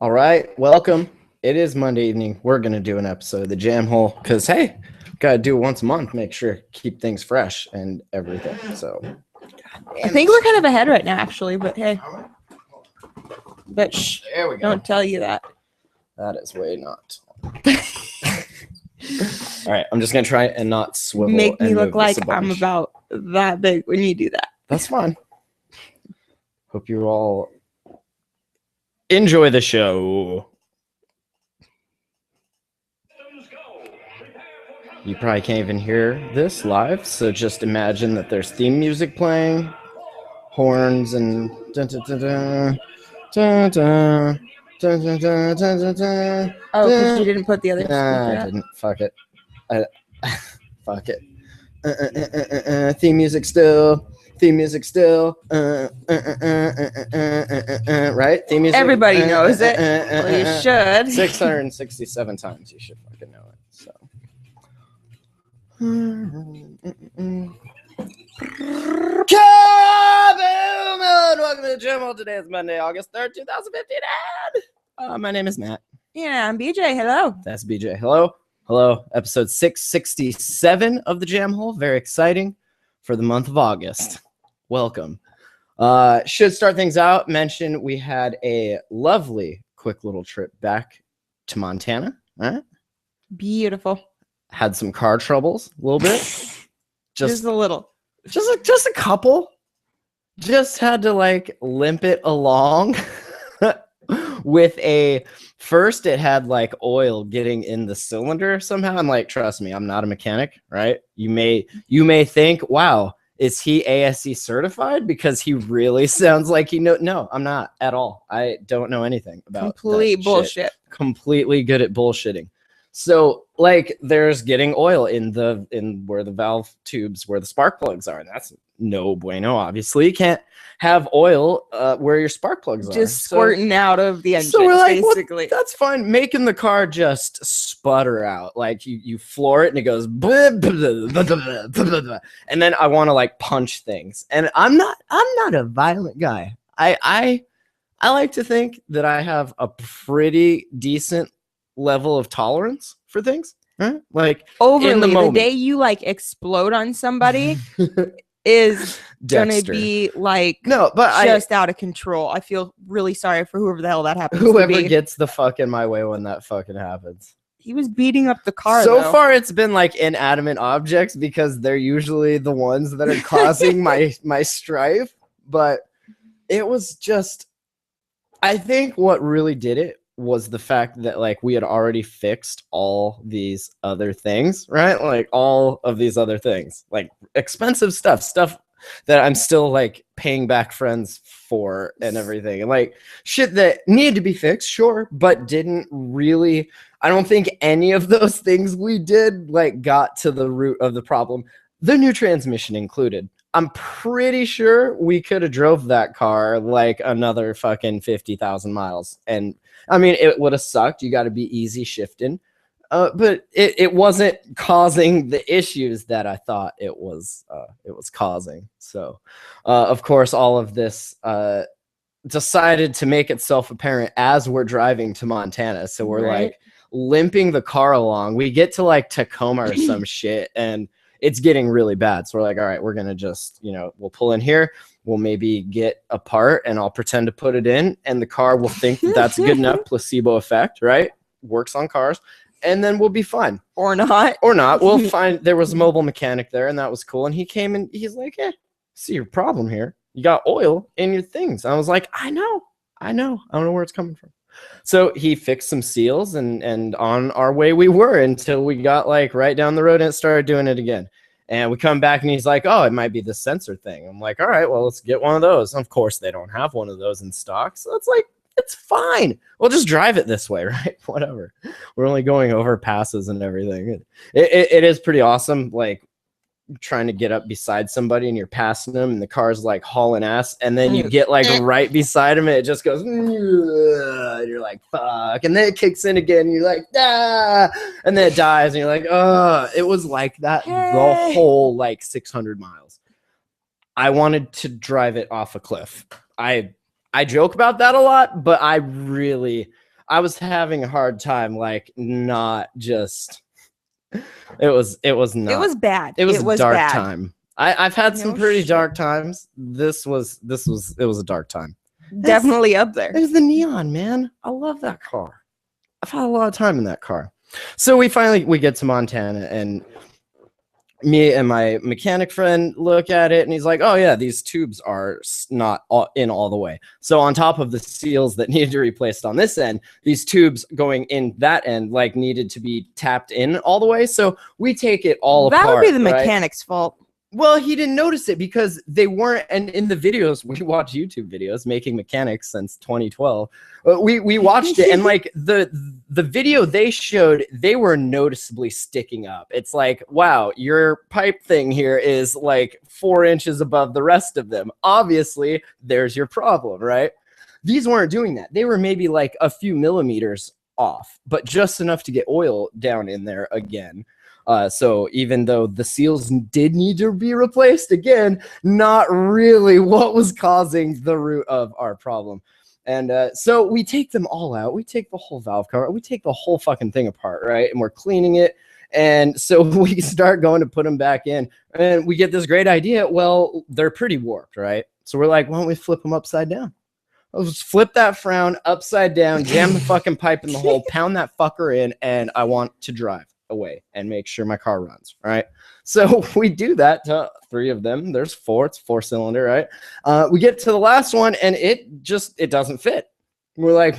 All right, welcome. It is Monday evening. We're gonna do an episode of the Jamhole because hey, gotta do it once a month. Make sure keep things fresh and everything. So, I think we're kind of ahead right now, actually. But hey, but shh, there we go. don't tell you that. That is way not. All right, I'm just gonna try and not swivel. Make me and look move like this a I'm bunch. about that big when you do that. That's fine. Hope you all enjoy the show. You probably can't even hear this live, so just imagine that there's theme music playing, horns and dun, dun, dun, dun, dun, dun, dun, dun, dun, dun, dun, dun, Oh, because dun. you didn't put the other Nah, speaker I up. didn't. Fuck it. Fuck it. Theme music still. Theme music still. Right? Theme music. Everybody knows it. Well, you should. 667 times. You should fucking know it. So. Kaboom! And welcome to the Jamhole. Today is Monday, August 3rd, 2015. And my name is Matt. Yeah, I'm BJ. Hello. That's BJ. Hello. Hello. Episode 667 of the Jamhole. Very exciting for the month of August. Welcome. Should start things out. Mention we had a lovely, quick little trip back to Montana. Right? Beautiful. Had some car troubles a little bit. Just a little. Just a couple. Just had to like limp it along with a first it had like oil getting in the cylinder somehow. I'm like, trust me, I'm not a mechanic, right? You may think, wow, is he ASE certified? Because he really sounds like he know. No, I'm not at all. I don't know anything about Complete bullshit. Completely good at bullshitting. So like there's getting oil in where the valve tubes where the spark plugs are, and that's no bueno. Obviously, you can't have oil where your spark plugs are. Just squirting out of the engine, So we're like, basically. that's fine. Making the car just sputter out. Like you floor it and it goes blah, blah, blah, blah, blah, blah. And then I want to like punch things. And I'm not a violent guy. I like to think that I have a pretty decent level of tolerance for things. Right? Like Overly, in the moment. day you like explode on somebody is gonna Dexter. be like No, but just out of control. I feel really sorry for whoever the hell that happens whoever to be. gets the fuck in my way when that fucking happens. He was beating up the car. So though. far, it's been like inanimate objects because they're usually the ones that are causing my strife. But it was just, I think what really did it was the fact that like we had already fixed all these other things, right? Like all of these other things, like expensive stuff that I'm still like paying back friends for and everything, and like shit that needed to be fixed, sure, but didn't really. I don't think any of those things we did like got to the root of the problem, the new transmission included. I'm pretty sure we could have drove that car like another fucking 50,000 miles. And I mean, it would have sucked. You got to be easy shifting. But it wasn't causing the issues that I thought it was causing. So, of course, all of this decided to make itself apparent as we're driving to Montana. So we're like limping the car along. We get to like Tacoma or some shit, and it's getting really bad. So we're like, all right, we're going to just, we'll pull in here. We'll maybe get a part and I'll pretend to put it in and the car will think that that's good enough. Placebo effect, right? Works on cars. And then we'll be fine. Or not. We'll find there was a mobile mechanic there and that was cool. And he came and he's like, see your problem here. You got oil in your things. I was like, I know. I don't know where it's coming from. So he fixed some seals and on our way we were until we got like right down the road and it started doing it again. And we come back and he's like, oh, it might be the sensor thing. I'm like, all right, well, let's get one of those. Of course, they don't have one of those in stock. So it's like, it's fine. We'll just drive it this way, right? Whatever. We're only going over passes and everything. It is pretty awesome. Like trying to get up beside somebody and you're passing them and the car's like hauling ass and then you get like right beside him and it just goes and you're like fuck and then it kicks in again and you're like ah and then it dies and you're like it was like that the whole like 600 miles. I wanted to drive it off a cliff. I joke about that a lot, but I really I was having a hard time, like not just. It was not. It was bad. It was a dark bad. time. I've had some No pretty shit. dark times. It was a dark time. Definitely up there. There's the neon, man. I love that car. I've had a lot of time in that car. So we get to Montana, and me and my mechanic friend look at it, and he's like, oh yeah, these tubes are not in all the way. So on top of the seals that needed to be replaced on this end, these tubes going in that end like needed to be tapped in all the way. So we take it all apart. That would be the right? mechanic's fault. Well, he didn't notice it because they weren't. And in the videos, we watch YouTube videos making mechanics since 2012. We watched it, and like the video they showed, they were noticeably sticking up. It's like, wow, your pipe thing here is like 4 inches above the rest of them. Obviously, there's your problem, right? These weren't doing that. They were maybe like a few millimeters off, but just enough to get oil down in there again. So even though the seals did need to be replaced, again, not really what was causing the root of our problem. And so we take them all out. We take the whole valve cover. We take the whole fucking thing apart, right? And we're cleaning it. And so we start going to put them back in. And we get this great idea. Well, they're pretty warped, right? So we're like, why don't we flip them upside down? Let's flip that frown upside down, jam the fucking pipe in the hole, pound that fucker in, and I want to drive away and make sure my car runs, right? So we do that to 3 of them. There's 4. It's 4-cylinder, right? We get to the last one, and it doesn't fit. We're like,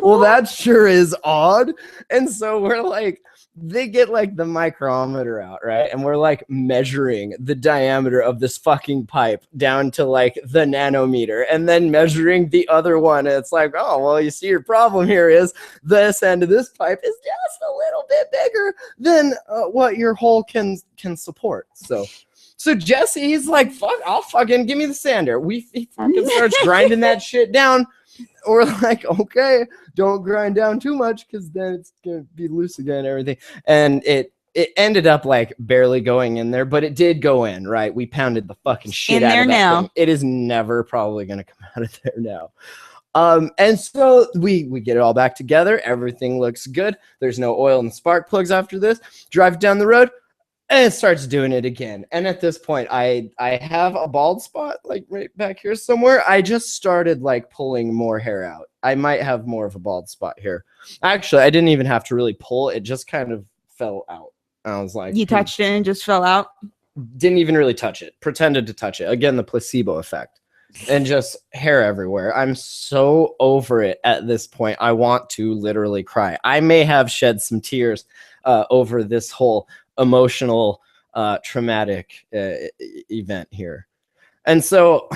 well, that sure is odd. And so we're like, they get like the micrometer out, right? And we're like measuring the diameter of this fucking pipe down to like the nanometer, and then measuring the other one. And it's like, oh, well, you see, your problem here is this end of this pipe is just a little bit bigger than what your hole can support. So Jesse, he's like, fuck, I'll fucking give me the sander. He fucking starts grinding that shit down. We're like, okay, don't grind down too much because then it's gonna be loose again and everything. And it ended up like barely going in there, but it did go in, right? We pounded the fucking shit out of that now. thing. It is never probably gonna come out of there now. And so we get it all back together. Everything looks good. There's no oil in the spark plugs after this. Drive down the road. And it starts doing it again. And at this point, I have a bald spot like right back here somewhere. I just started like pulling more hair out. I might have more of a bald spot here. Actually, I didn't even have to really pull. It just kind of fell out. I was like, you touched it and it just fell out? Didn't even really touch it. Pretended to touch it. Again, the placebo effect. And just hair everywhere. I'm so over it at this point. I want to literally cry. I may have shed some tears over this whole emotional traumatic event here. And so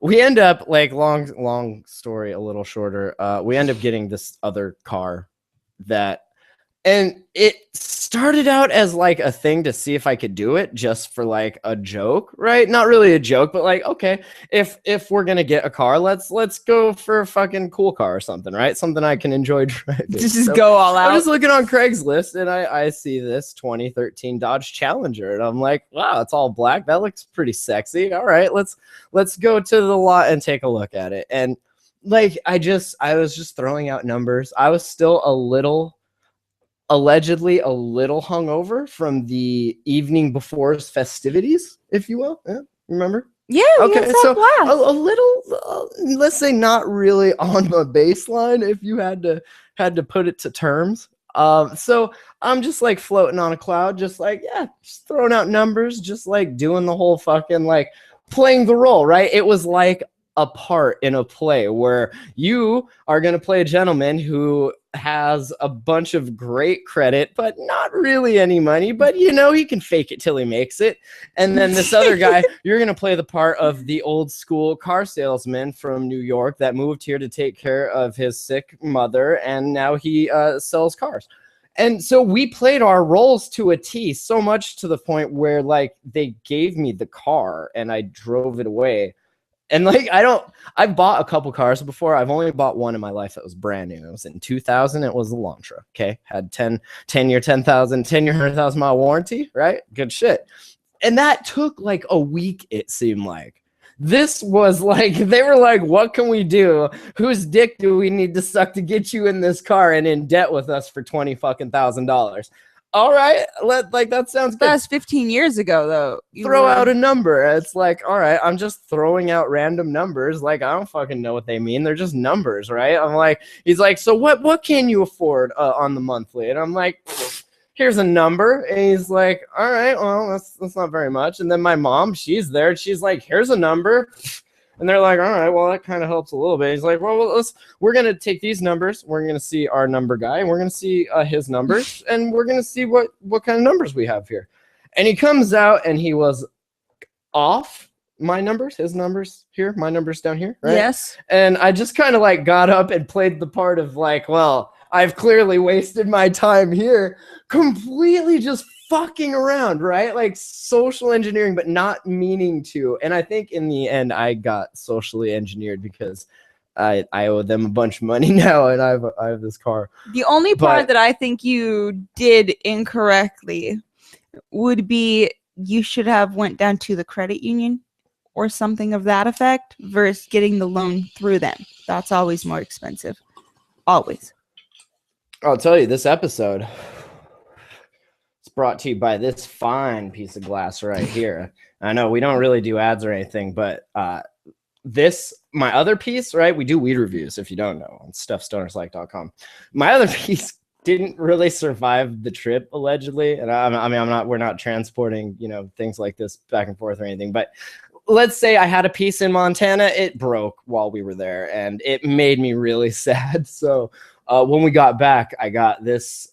we end up, like, long story a little shorter, we end up getting this other car that, and it started out as like a thing to see if I could do it just for like a joke, right? Not really a joke, but like, okay, if we're gonna get a car, let's go for a fucking cool car or something, right? Something I can enjoy driving. Just go all out. I'm just looking on Craigslist, and I see this 2013 Dodge Challenger, and I'm like, wow, it's all black. That looks pretty sexy. All right, let's go to the lot and take a look at it. And like, I was just throwing out numbers. I was still allegedly a little hungover from the evening before's festivities, if you will. Yeah, remember? Yeah. Okay, so a little, let's say, not really on the baseline, if you had to put it to terms. So I'm just like floating on a cloud, just like, yeah, just throwing out numbers, just like doing the whole fucking like playing the role, right? It was like a part in a play where you are going to play a gentleman who has a bunch of great credit, but not really any money, but you know, he can fake it till he makes it. And then this other guy, you're going to play the part of the old school car salesman from New York that moved here to take care of his sick mother. And now he sells cars. And so we played our roles to a T, so much to the point where like they gave me the car and I drove it away. And like, I've bought a couple cars before. I've only bought one in my life that was brand new. It was in 2000. It was the Elantra. Okay. Had 10-year, 100,000 mile warranty, right? Good shit. And that took like a week, it seemed like. This was like, they were like, what can we do? Whose dick do we need to suck to get you in this car and in debt with us for $20,000? All right, that sounds good. That's 15 years ago, though. Throw out a number. It's like, all right, I'm just throwing out random numbers. Like, I don't fucking know what they mean. They're just numbers, right? I'm like, he's like, so what can you afford on the monthly? And I'm like, here's a number. And he's like, all right, well, that's not very much. And then my mom, she's there. And she's like, here's a number. And they're like, all right, well, that kind of helps a little bit. He's like, well, we're going to take these numbers. We're going to see our number guy, and we're going to see his numbers, and we're going to see what kind of numbers we have here. And he comes out, and he was off my numbers, his numbers here, my numbers down here, right? Yes. And I just kind of like got up and played the part of like, well, I've clearly wasted my time here, completely just fucking around, right? Like social engineering, but not meaning to. And I think in the end, I got socially engineered because I owe them a bunch of money now, and I have this car. The only part that I think you did incorrectly would be you should have went down to the credit union or something of that effect versus getting the loan through them. That's always more expensive. Always. I'll tell you, this episode is brought to you by this fine piece of glass right here. I know we don't really do ads or anything, but my other piece, right? We do weed reviews, if you don't know, on stuffstonerslike.com. My other piece didn't really survive the trip, allegedly. And we're not transporting, things like this back and forth or anything, but let's say I had a piece in Montana, it broke while we were there, and it made me really sad. So when we got back, I got this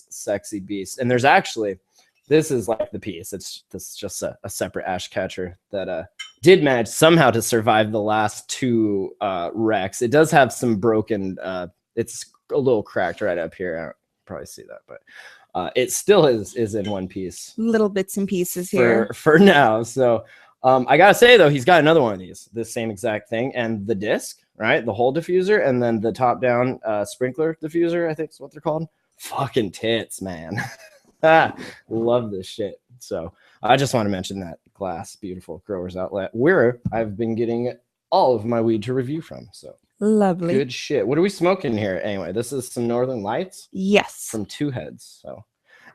sexy beast, and this is like the piece. This is just a separate ash catcher that did manage somehow to survive the last two wrecks. It does have some broken. It's a little cracked right up here. I don't probably see that, but it still is in one piece. Little bits and pieces here for now. So I gotta say though, he's got another one of these, the same exact thing, and the disc, right? The whole diffuser, and then the top-down sprinkler diffuser, I think is what they're called. Fucking tits, man. Love this shit. So I just want to mention that glass, beautiful growers outlet, where I've been getting all of my weed to review from. So lovely. Good shit. What are we smoking here? Anyway, this is some Northern Lights. Yes. From Two Heads. So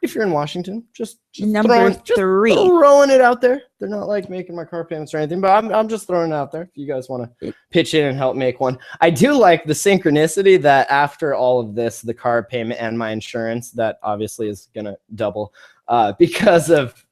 if you're in Washington, just number 3. Throwing it out there. They're not like making my car payments or anything, but I'm just throwing it out there. If you guys want to pitch in and help make one. I do like the synchronicity that after all of this, the car payment and my insurance, that obviously is going to double because of,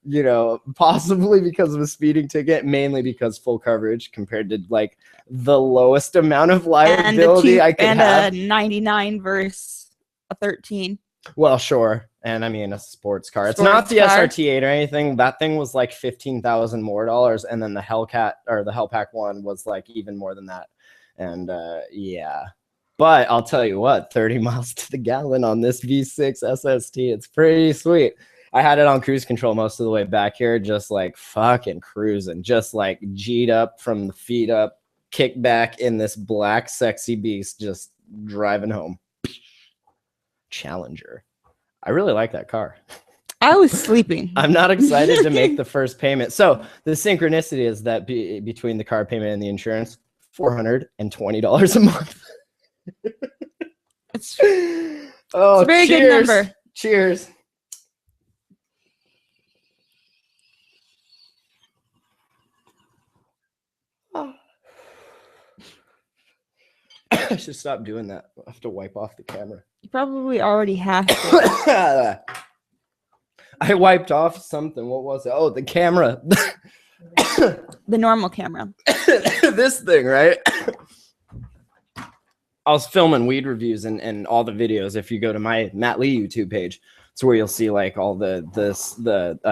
possibly because of a speeding ticket, mainly because full coverage compared to like the lowest amount of liability I could have. And a 99 versus a 13. Well, sure. And I mean, a sports car. It's not the SRT8 or anything. That thing was like $15,000 more. And then the Hellcat or the Hellpack one was like even more than that. And yeah. But I'll tell you what, 30 miles to the gallon on this V6 SST. It's pretty sweet. I had it on cruise control most of the way back here, just like fucking cruising, just like G'd up from the feet up, kick back in this black sexy beast, just driving home. Challenger. I really like that car. I was sleeping. I'm not excited to make the first payment. So the synchronicity is that between the car payment and the insurance, $420 a month. It's a very good number. Cheers. I should stop doing that. I have to wipe off the camera. You probably already have to. I wiped off something. What was it? Oh, the camera. The normal camera. This thing, right? I was filming weed reviews and all the videos. If you go to my Matt Lee YouTube page, it's where you'll see like all the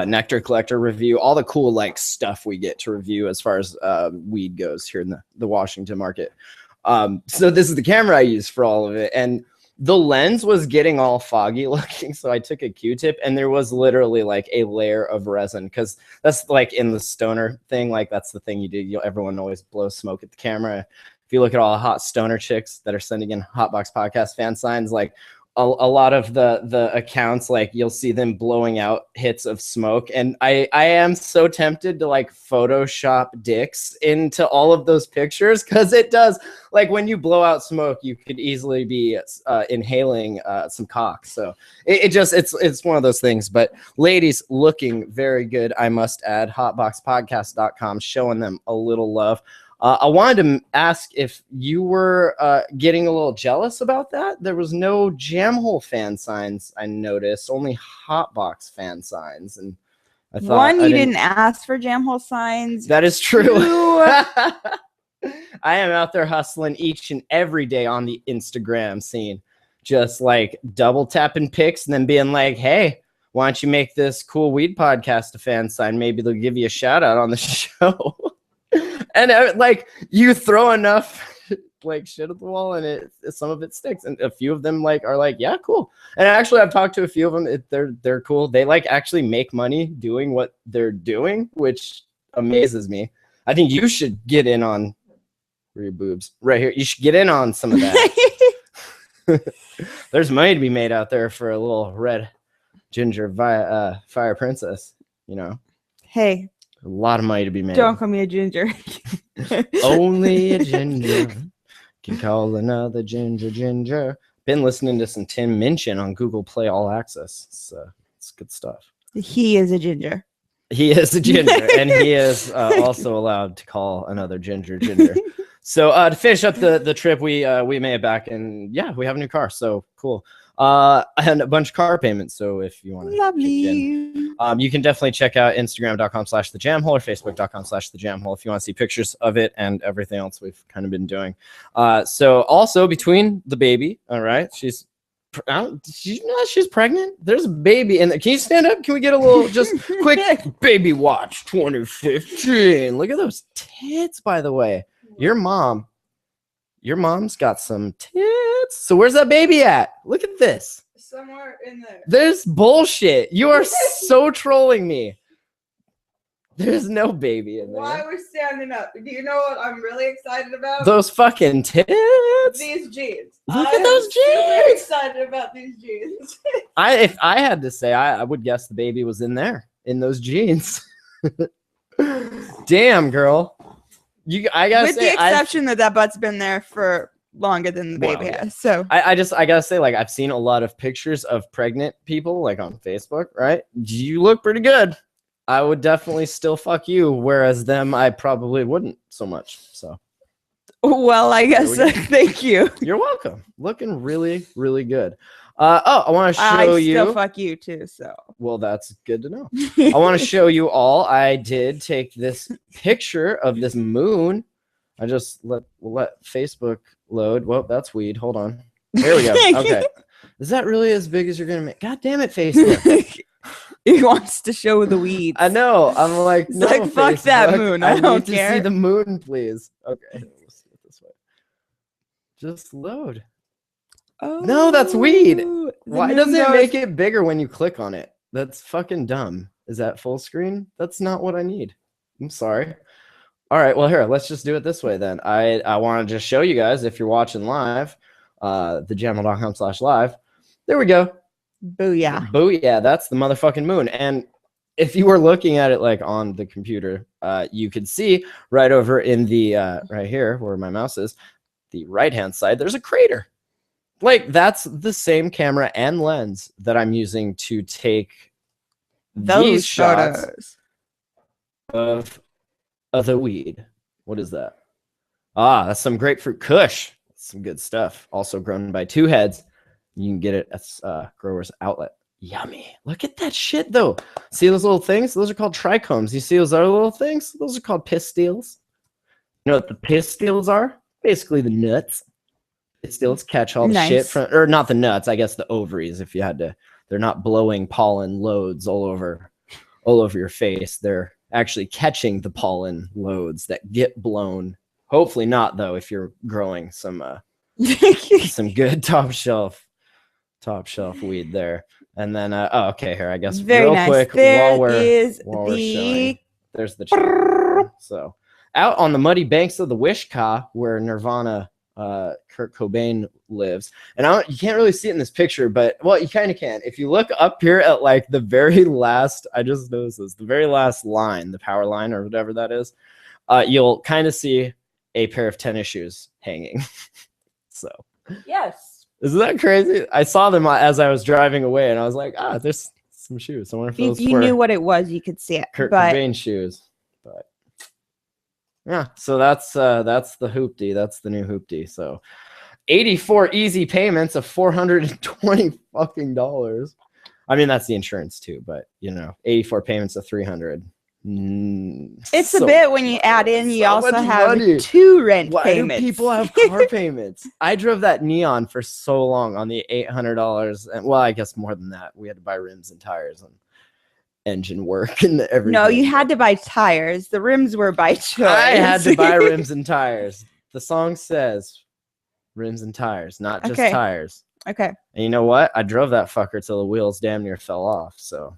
nectar collector review, all the cool like stuff we get to review as far as weed goes here in the Washington market. So this is the camera I use for all of it, and the lens was getting all foggy looking, so I took a Q-tip, and there was literally like a layer of resin, because that's like in the stoner thing, like that's the thing you do. Everyone always blows smoke at the camera. If you look at all the hot stoner chicks that are sending in Hotbox Podcast fan signs, like a lot of the accounts, like you'll see them blowing out hits of smoke, and I am so tempted to like Photoshop dicks into all of those pictures, because it does, like when you blow out smoke, you could easily be inhaling some cock. So it's one of those things. But ladies, looking very good, I must add. Hotboxpodcast.com, showing them a little love. I wanted to ask if you were getting a little jealous about that. There was no Jamhole fan signs, I noticed, only Hotbox fan signs. And I thought, one, you didn't ask for Jamhole signs. That is true. Two, I am out there hustling each and every day on the Instagram scene, just like double tapping pics and then being like, hey, why don't you make this cool weed podcast a fan sign? Maybe they'll give you a shout out on the show. And like you throw enough like shit at the wall, and some of it sticks, and a few of them like are like, yeah, cool. And actually, I've talked to a few of them. They're cool. They like actually make money doing what they're doing, which amazes me. I think you should get in on your boobs right here. You should get in on some of that. There's money to be made out there for a little red ginger fire princess. You know. Hey. A lot of money to be made. Don't call me a ginger. Only a ginger can call another ginger. Been listening to some Tim Minchin on Google Play All Access. It's good stuff. He is a ginger. He is a ginger, and he is also allowed to call another ginger. So to finish up the trip, we made it back, and yeah, we have a new car. So cool. And a bunch of car payments. So if you want to, lovely, you can definitely check out Instagram.com/thejamhole or Facebook.com/thejamhole if you want to see pictures of it and everything else we've kind of been doing. So also between the baby, all right, she's pregnant. There's a baby in there. Can you stand up? Can we get a little just quick baby watch 2015? Look at those tits, by the way. Your mom's got some tits. So where's that baby at? Look at this. Somewhere in there. There's bullshit. You are so trolling me. There's no baby in there. Why we're standing up? Do you know what I'm really excited about? Those fucking tits. These jeans. Look at those jeans. I'm excited about these jeans. If I had to say, I would guess the baby was in there in those jeans. Damn, girl. I gotta with say, the exception that butt's been there for longer than the baby has. So I gotta say, like, I've seen a lot of pictures of pregnant people like on Facebook, right? You look pretty good. I would definitely still fuck you, whereas them I probably wouldn't so much. So well, I guess thank you. You're welcome. Looking really, really good. I want to show you. I still fuck you too, so. Well, that's good to know. I want to show you all. I did take this picture of this moon. I just let Facebook load. Well, that's weed. Hold on. There we go. Okay. Is that really as big as you're going to make? God damn it, Facebook. He wants to show the weeds. I know. I'm like, no, like, fuck Facebook. that moon. I don't need care. to see the moon, please. Okay. We'll see it this way. Just load. Oh, no, that's weed. Why doesn't it make it bigger when you click on it? That's fucking dumb. Is that full screen? That's not what I need. I'm sorry. All right, well, here, let's just do it this way then. I want to just show you guys, if you're watching live, thejamhole.com/live. There we go. Booyah. Booyah, that's the motherfucking moon. And if you were looking at it like on the computer, you could see right over in the, right here where my mouse is, the right-hand side, there's a crater. Like, that's the same camera and lens that I'm using to take these shots of the weed. What is that? Ah, that's some grapefruit kush. That's some good stuff. Also grown by two heads. You can get it at Growers Outlet. Yummy. Look at that shit, though. See those little things? Those are called trichomes. You see those other little things? Those are called pistils. You know what the pistils are? Basically the nuts. Pistils catch all the shit from, or not the nuts, I guess the ovaries. If you had to, they're not blowing pollen loads all over your face. They're actually catching the pollen loads that get blown. Hopefully not, though, if you're growing some good top shelf weed there. And then okay, here I guess very real nice. Quick There while we're showing, there's the channel. So out on the muddy banks of the Wishkah, where Nirvana Kurt Cobain lives. And you can't really see it in this picture, but well, you kind of can. If you look up here at like the very last, I just noticed this, the very last line, the power line or whatever that is, you'll kind of see a pair of tennis shoes hanging. So Yes. isn't that crazy? I saw them as I was driving away, and I was like, there's some shoes. I wonder if those you knew what it was, you could see it. Kurt Cobain shoes. But yeah, so that's the hoopty. That's the new hoopty. So 84 easy payments of $420 fucking dollars. I mean, that's the insurance too, but 84 payments of $300. It's so a bit when you add in, you also have money. 2 rent Why payments. Do people have car payments? I drove that Neon for so long on the $800, and well, I guess more than that. We had to buy rims and tires and engine work and everything. No, you had to buy tires. The rims were by choice. I had to buy rims and tires. The song says rims and tires, not just tires. Okay. And you know what? I drove that fucker till the wheels damn near fell off. So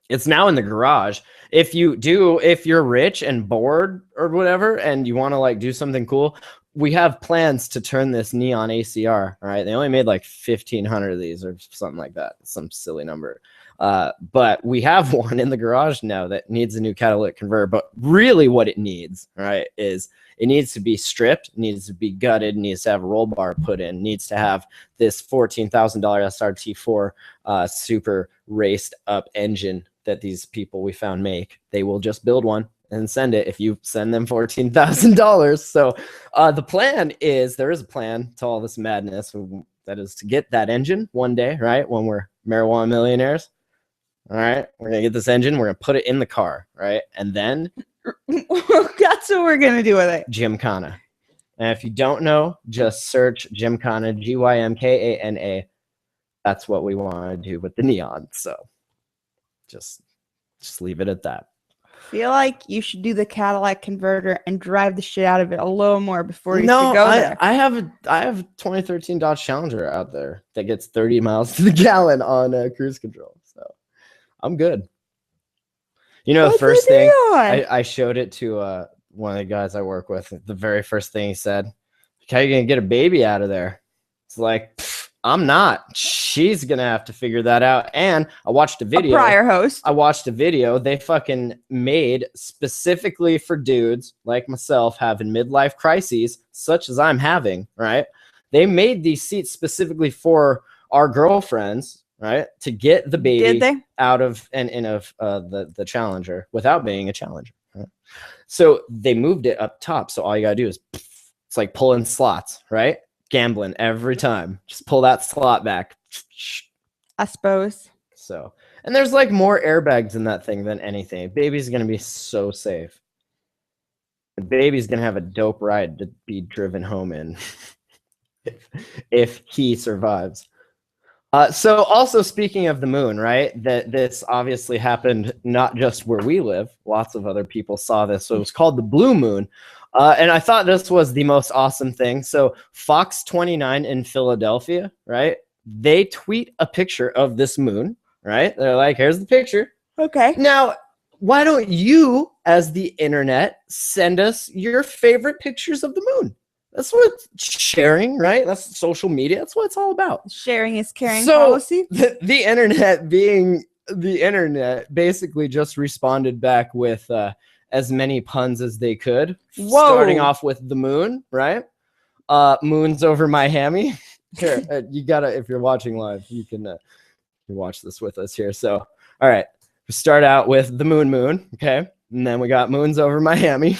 it's now in the garage. If you're rich and bored or whatever, and you want to like do something cool, we have plans to turn this Neon ACR. All right. They only made like 1,500 of these or something like that. Some silly number. But we have one in the garage now that needs a new catalytic converter. But really what it needs, right, is it needs to be stripped, needs to be gutted, needs to have a roll bar put in, needs to have this $14,000 SRT4 super raced up engine that these people we found make. They will just build one and send it if you send them $14,000. So the plan is, there is a plan to all this madness. That is to get that engine one day, right, when we're marijuana millionaires. All right, we're going to get this engine. We're going to put it in the car, right? And then that's what we're going to do with it. Gymkhana. And if you don't know, just search Gymkhana, Gymkana. That's what we want to do with the Neon. So just leave it at that. I feel like you should do the Cadillac converter and drive the shit out of it a little more before you go there. I have a 2013 Dodge Challenger out there that gets 30 miles to the gallon on cruise control. So I'm good. The first thing I showed it to one of the guys I work with. The very first thing he said, "How are you gonna get a baby out of there?" It's like, I'm not. She's gonna have to figure that out. And I watched a video. Prior host. I watched a video they fucking made specifically for dudes like myself having midlife crises, such as I'm having. Right? They made these seats specifically for our girlfriends, right, to get the baby out of the Challenger without being a Challenger. Right? So they moved it up top. So all you gotta do is, it's like pulling slots, right? Gambling every time. Just pull that slot back. I suppose. So, and there's like more airbags in that thing than anything. Baby's gonna be so safe. The baby's gonna have a dope ride to be driven home in if he survives. So also speaking of the moon, right? That this obviously happened not just where we live. Lots of other people saw this. So it was called the blue moon. And I thought this was the most awesome thing. So Fox 29 in Philadelphia, right? They tweet a picture of this moon, right? They're like, here's the picture. Okay. Now, why don't you, as the internet, send us your favorite pictures of the moon? That's what sharing, right? That's social media. That's what it's all about. Sharing is caring policy. The internet being the internet basically just responded back with as many puns as they could. Whoa. Starting off with the moon, right? Moon's over Miami. Here, you gotta, if you're watching live, you can watch this with us here. So, all right, we start out with the moon, okay? And then we got moon's over Miami.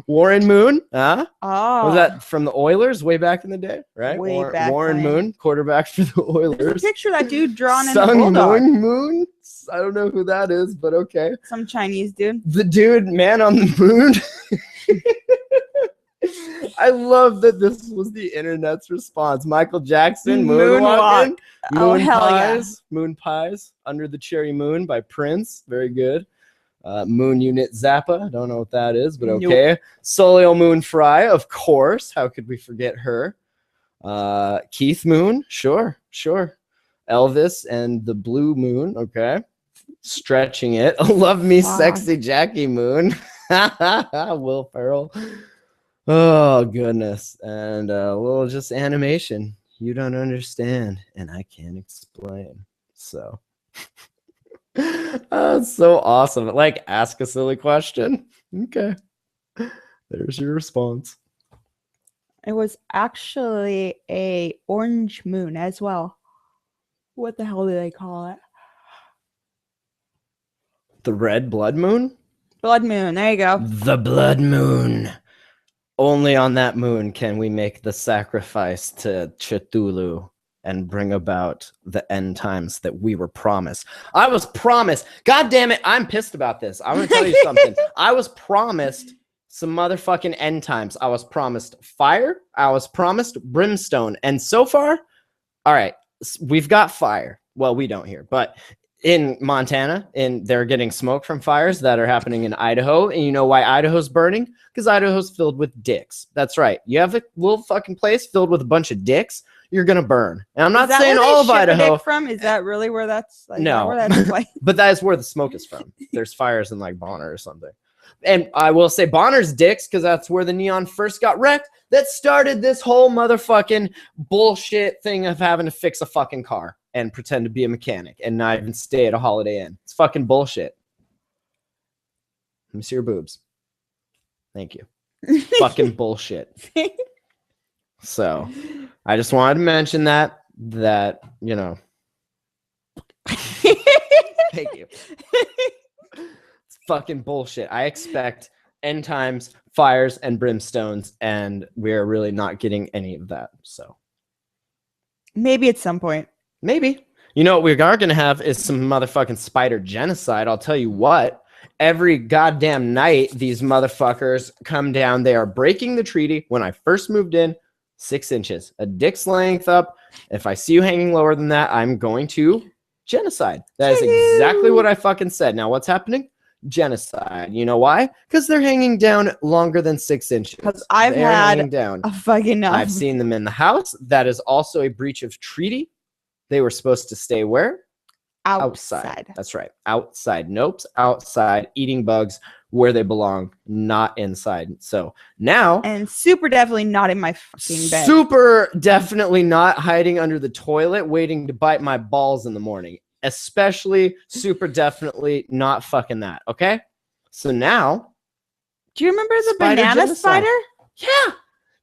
Warren Moon, Oh. Was that from the Oilers way back in the day, right? Warren Moon, quarterback for the Oilers. There's a picture of that dude drawn in Sung the Bulldog. Moon? I don't know who that is, but okay. Some Chinese dude. The dude, man on the moon. I love that this was the internet's response. Michael Jackson, Moonwalking. Moon Pies. Yeah. Moon Pies, Under the Cherry Moon by Prince. Very good. Moon Unit Zappa. Don't know what that is, but okay. Nope. Solio Moon Fry, of course. How could we forget her? Keith Moon. Sure. Elvis and the Blue Moon. Okay. Stretching it. Love Me, Sexy Jackie Moon. Will Ferrell. Oh goodness, and a little just animation you don't understand, and I can't explain. So, that's so awesome. Like, ask a silly question. Okay, there's your response. It was actually a orange moon as well. What the hell do they call it? The red blood moon. Blood moon. There you go. The blood moon. Only on that moon can we make the sacrifice to Cthulhu and bring about the end times that we were promised. I was promised. God damn it. I'm pissed about this. I'm going to tell you something. I was promised some motherfucking end times. I was promised fire. I was promised brimstone. And so far, all right, we've got fire. Well, we don't here, but in Montana, and they're getting smoke from fires that are happening in Idaho. And you know why Idaho's burning? Because Idaho's filled with dicks. That's right. You have a little fucking place filled with a bunch of dicks, you're gonna burn. And I'm not saying all of Idaho. From? Is that really where that's like? No, where that's like? But that is where the smoke is from. There's fires in like Bonner or something. And I will say Bonner's dicks because that's where the Neon first got wrecked. That started this whole motherfucking bullshit thing of having to fix a fucking car and pretend to be a mechanic and not even stay at a Holiday Inn. It's fucking bullshit. Let me see your boobs. Thank you. Fucking bullshit. So I just wanted to mention that, you know. Thank you. It's fucking bullshit. I expect end times, fires, and brimstones, and we're really not getting any of that. So maybe at some point. Maybe. You know what we are going to have is some motherfucking spider genocide. I'll tell you what. Every goddamn night, these motherfuckers come down. They are breaking the treaty. When I first moved in, 6 inches. A dick's length up. If I see you hanging lower than that, I'm going to genocide. That is exactly what I fucking said. Now, what's happening? Genocide. You know why? Because they're hanging down longer than 6 inches. Because I've had down. a fucking I've seen them in the house. That is also a breach of treaty. They were supposed to stay where? Outside. That's right. Outside. Nope. Outside. Eating bugs where they belong, not inside. So now. And super definitely not in my fucking bed. Super definitely not hiding under the toilet waiting to bite my balls in the morning. Especially super definitely not fucking that. Okay? So now. Do you remember the banana spider? Yeah.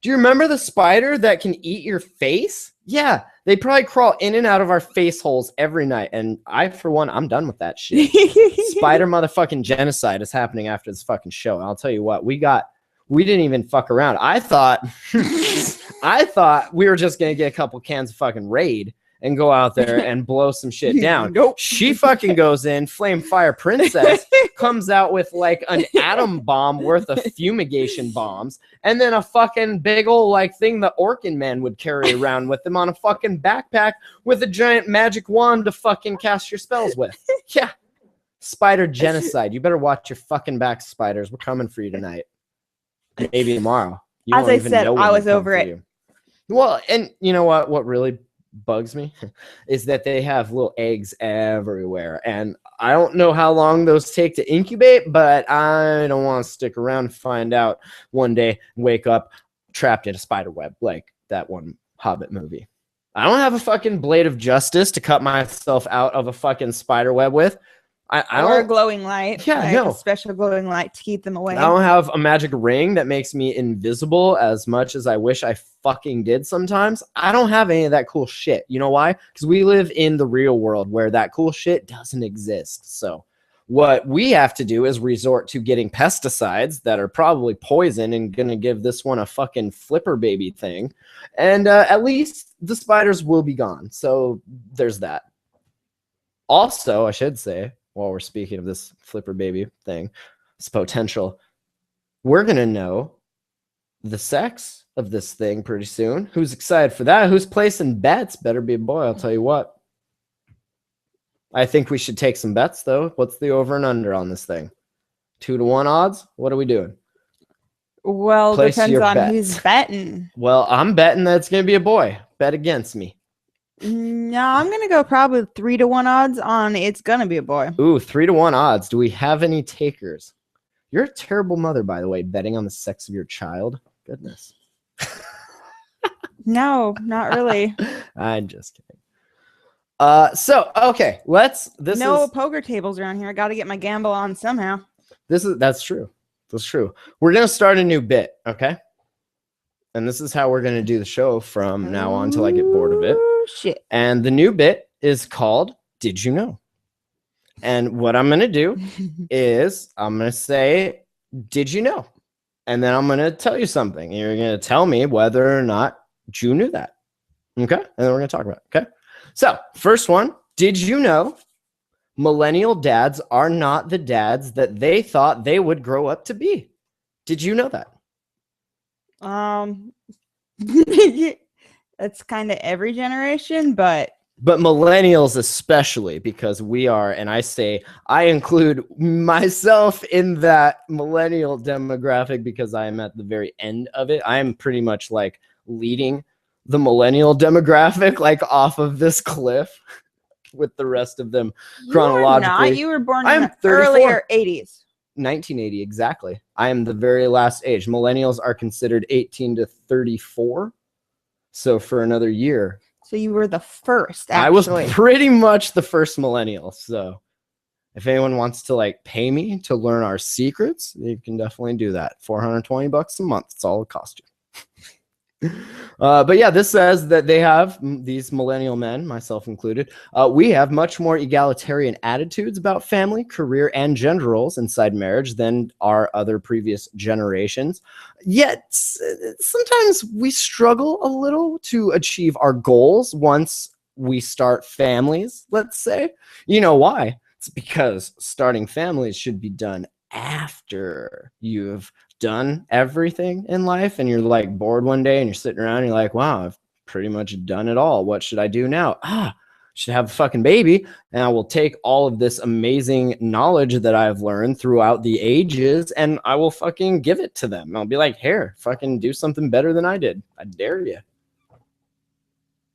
Do you remember the spider that can eat your face? Yeah. They probably crawl in and out of our face holes every night. And I, for one, I'm done with that shit. Spider motherfucking genocide is happening after this fucking show. And I'll tell you what, we didn't even fuck around. I thought we were just going to get a couple cans of fucking Raid and go out there and blow some shit down. Nope. She fucking goes in, Flame Fire Princess comes out with like an atom bomb worth of fumigation bombs, and then a fucking big old like thing the Orkin man would carry around with them on a fucking backpack with a giant magic wand to fucking cast your spells with. Yeah. Spider genocide. You better watch your fucking back, spiders. We're coming for you tonight. Maybe tomorrow. As I said, I was over it. Well, and you know what really bugs me is that they have little eggs everywhere, and I don't know how long those take to incubate, but I don't want to stick around and find out one day, wake up trapped in a spider web like that one Hobbit movie. I don't have a fucking blade of justice to cut myself out of a fucking spider web with. I don't, or a glowing light. Yeah, like no. A special glowing light to keep them away. I don't have a magic ring that makes me invisible as much as I wish I fucking did sometimes. I don't have any of that cool shit. You know why? Because we live in the real world where that cool shit doesn't exist. So what we have to do is resort to getting pesticides that are probably poison and going to give this one a fucking flipper baby thing. And at least the spiders will be gone. So there's that. Also, I should say, while we're speaking of this flipper baby thing, it's potential, we're going to know the sex of this thing pretty soon. Who's excited for that? Who's placing bets? Better be a boy, I'll tell you what. I think we should take some bets, though. What's the over and under on this thing? 2-to-1 odds? What are we doing? Well, depends on who's betting. Well, I'm betting that it's going to be a boy. Bet against me. No, I'm going to go probably 3-to-1 odds on it's going to be a boy. Ooh, 3-to-1 odds. Do we have any takers? You're a terrible mother, by the way, betting on the sex of your child. goodness. No, not really. I'm just kidding. So okay, No poker tables around here. I got to get my gamble on somehow. That's true. That's true. We're gonna start a new bit, okay? And this is how we're gonna do the show from now on till I get bored of it. Oh, shit. And the new bit is called Did You Know? And what I'm gonna do is I'm gonna say, Did you know? And then I'm gonna tell you something. And you're gonna tell me whether or not you knew that. Okay? And then we're gonna talk about it. Okay. So, first one, did you know millennial dads are not the dads that they thought they would grow up to be? Did you know that? That's kind of every generation, but millennials especially, because we are, and I include myself in that millennial demographic because I am at the very end of it. I am pretty much like leading the millennial demographic, like off of this cliff with the rest of them chronologically. You were born I'm in the 34. earlier 80s. 1980, exactly. I am the very last age. Millennials are considered 18 to 34. So for another year. So you were the first, actually. I was pretty much the first millennial. So if anyone wants to like pay me to learn our secrets, you can definitely do that. $420 a month. It's all it costs you. But yeah, this says that they have, these millennial men, myself included, we have much more egalitarian attitudes about family, career, and gender roles inside marriage than our other previous generations. Yet sometimes we struggle a little to achieve our goals once we start families, let's say. You know why? It's because starting families should be done after you've done everything in life and you're like bored one day and you're sitting around and you're like, wow, I've pretty much done it all. What should I do now? Should have a fucking baby, and I will take all of this amazing knowledge that I've learned throughout the ages and I will fucking give it to them. I'll be like, here, fucking do something better than I did. I dare you.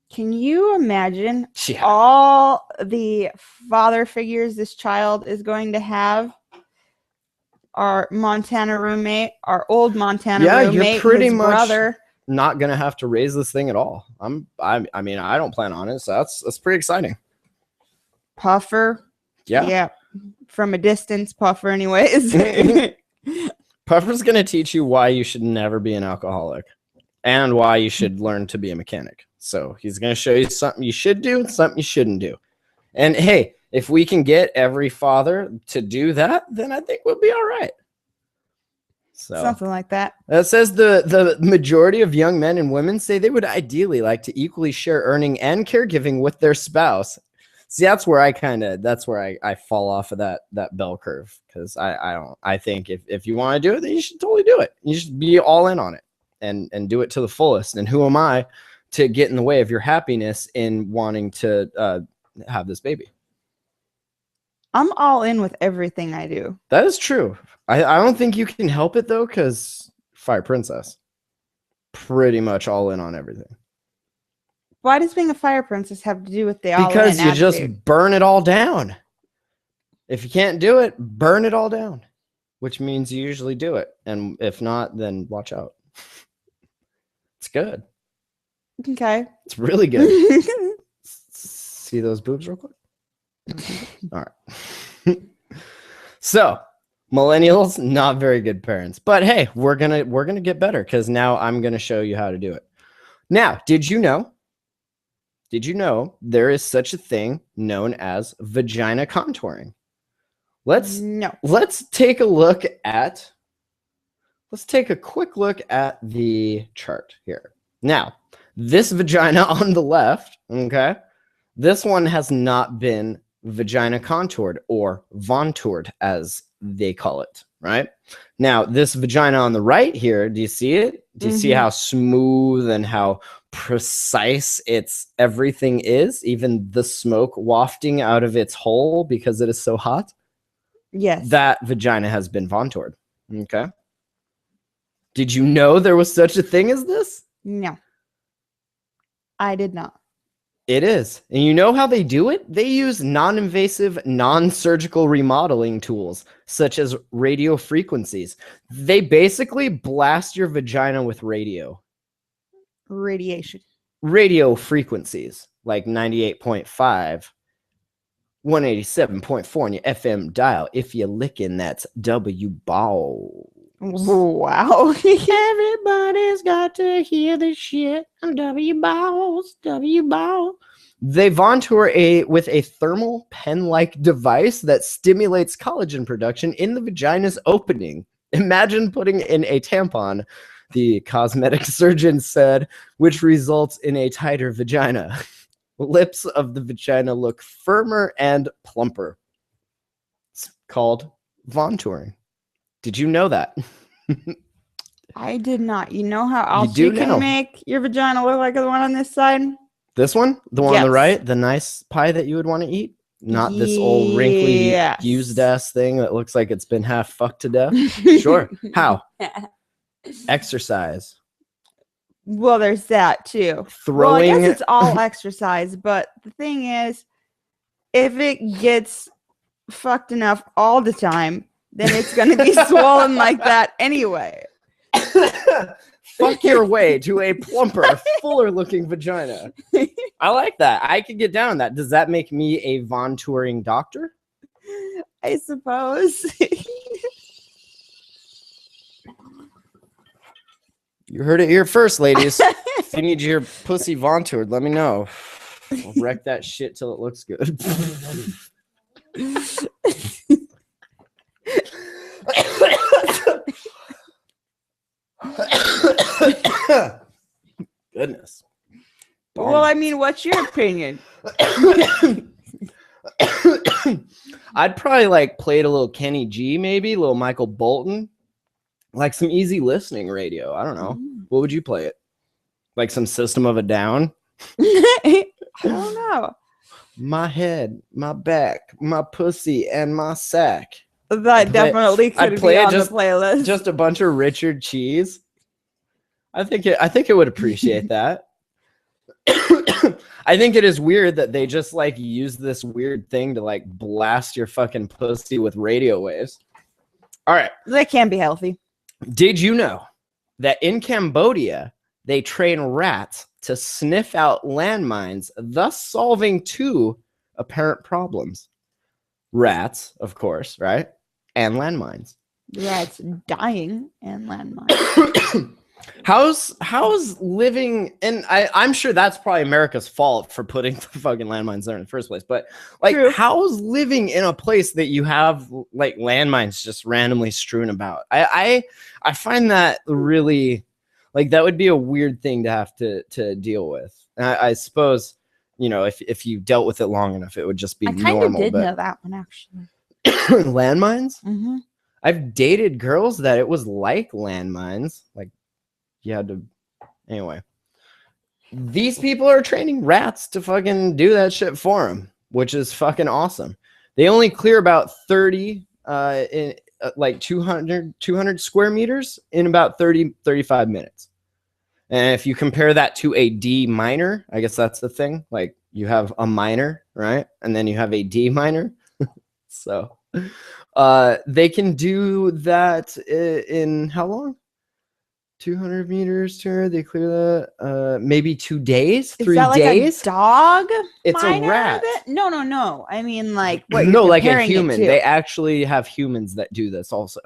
Can you imagine all the father figures this child is going to have? Our Montana roommate, our old Montana roommate, you're pretty his much brother. Not gonna have to raise this thing at all. I mean, I don't plan on it, so that's pretty exciting. Puffer. Yeah. From a distance, Puffer anyways. Puffer's gonna teach you why you should never be an alcoholic and why you should learn to be a mechanic. So he's gonna show you something you should do and something you shouldn't do. And hey, if we can get every father to do that, then I think we'll be all right. So something like that. It says the majority of young men and women say they would ideally like to equally share earning and caregiving with their spouse. See, that's where I fall off of that bell curve, because I think if you want to do it, then you should totally do it. You should be all in on it and do it to the fullest. And who am I to get in the way of your happiness in wanting to have this baby? I'm all in with everything I do. That is true. I don't think you can help it though, because Fire Princess, pretty much all in on everything. Why does being a fire princess have to do with the all in? Because you attitude? just burn it all down. If you can't do it, burn it all down, which means you usually do it. And if not, then watch out. It's good. Okay. It's really good. See those boobs real quick? All right. So millennials, not very good parents, but hey, we're gonna get better, because now I'm gonna show you how to do it. Now, did you know there is such a thing known as vagina contouring? Let's take a quick look at the chart here. Now, this vagina on the left, okay, this one has not been vagina contoured, or vontoured as they call it, right? Now, this vagina on the right here, do you see it? Do you see how smooth and how precise everything is, even the smoke wafting out of its hole because it is so hot? Yes. That vagina has been vontoured. Okay. Did you know there was such a thing as this? No. I did not. It is. And you know how they do it? They use non-invasive, non-surgical remodeling tools, such as radio frequencies. They basically blast your vagina with radio frequencies, like 98.5, 187.4 on your FM dial. If you're licking, that's W balls. Wow. Everybody's got to hear this shit. I'm W balls, W balls. They Vontour with a thermal pen-like device that stimulates collagen production in the vagina's opening. Imagine putting in a tampon, the cosmetic surgeon said, which results in a tighter vagina. Lips of the vagina look firmer and plumper. It's called Vontouring. Did you know that? I did not. You know how else do you can know. make your vagina look like the one on this side? This one? The one on the Yes. right? The nice pie that you would want to eat? Not this old wrinkly Yes. used ass thing that looks like it's been half fucked to death? Sure. How? Exercise. Well, there's that too. Well, I Throwing. guess it's all exercise, but the thing is, if it gets fucked enough all the time, then it's going to be swollen like that anyway. Fuck your way to a plumper, fuller looking vagina. I like that. I could get down on that. Does that make me a Vontouring doctor? I suppose. You heard it here first, ladies. If you need your pussy Vontoured, let me know. I'll wreck that shit till it looks good. Goodness. Well, I mean, what's your opinion? I'd probably like played a little Kenny G, maybe a little Michael Bolton, like some easy listening radio. I don't know. What would you play it? Like some System of a Down? I don't know. My head, my back, my pussy, and my sack. That definitely could be on the playlist. Just a bunch of Richard Cheese. I think it would appreciate that. I think it is weird that they just like use this weird thing to like blast your fucking pussy with radio waves. All right. That can be healthy. Did you know that in Cambodia, they train rats to sniff out landmines, thus solving two apparent problems? Rats, of course, right? And landmines. Rats dying and landmines. How's living, and I'm sure that's probably America's fault for putting the fucking landmines there in the first place, but like True. How's living in a place that you have like landmines just randomly strewn about? I find that really, like, that would be a weird thing to have to deal with. I suppose, you know, if you dealt with it long enough, it would just be normal. I kind of did know that one, actually. Landmines? Mm-hmm. I've dated girls that it was like landmines. Like, you had to. Anyway, these people are training rats to fucking do that shit for them, which is fucking awesome. They only clear about 30 in like 200 square meters in about 35 minutes. And if you compare that to a D minor, I guess that's the thing. Like, you have a minor, right? And then you have a D minor. So they can do that in how long? 200 meters to they clear that maybe 2 days, 3 that like days. A dog? It's a rat. No. I mean, like, what? No, like a human. They actually have humans that do this also,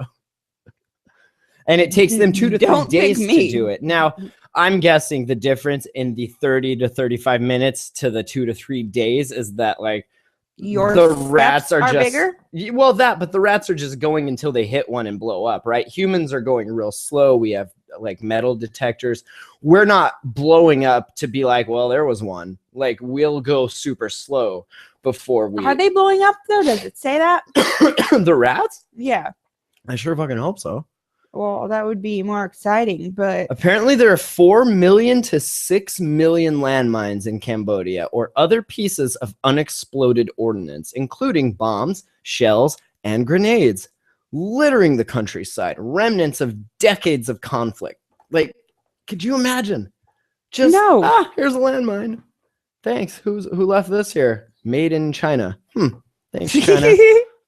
and it takes them 2 to 3 days to do it. Now, I'm guessing the difference in the 30 to 35 minutes to the 2 to 3 days is that like the rats are just bigger. Well, but the rats are just going until they hit one and blow up, right? Humans are going real slow. We have like metal detectors. We're not blowing up to be like, well, there was one. Like, we'll go super slow before we. Are they blowing up though? Does it say that? The rats? Yeah. I sure fucking hope so. Well, that would be more exciting, but apparently there are 4 million to 6 million landmines in Cambodia or other pieces of unexploded ordnance, including bombs, shells, and grenades, littering the countryside, remnants of decades of conflict. Like, could you imagine? Just, no. Here's a landmine. Thanks. Who left this here? Made in China. Thanks, China.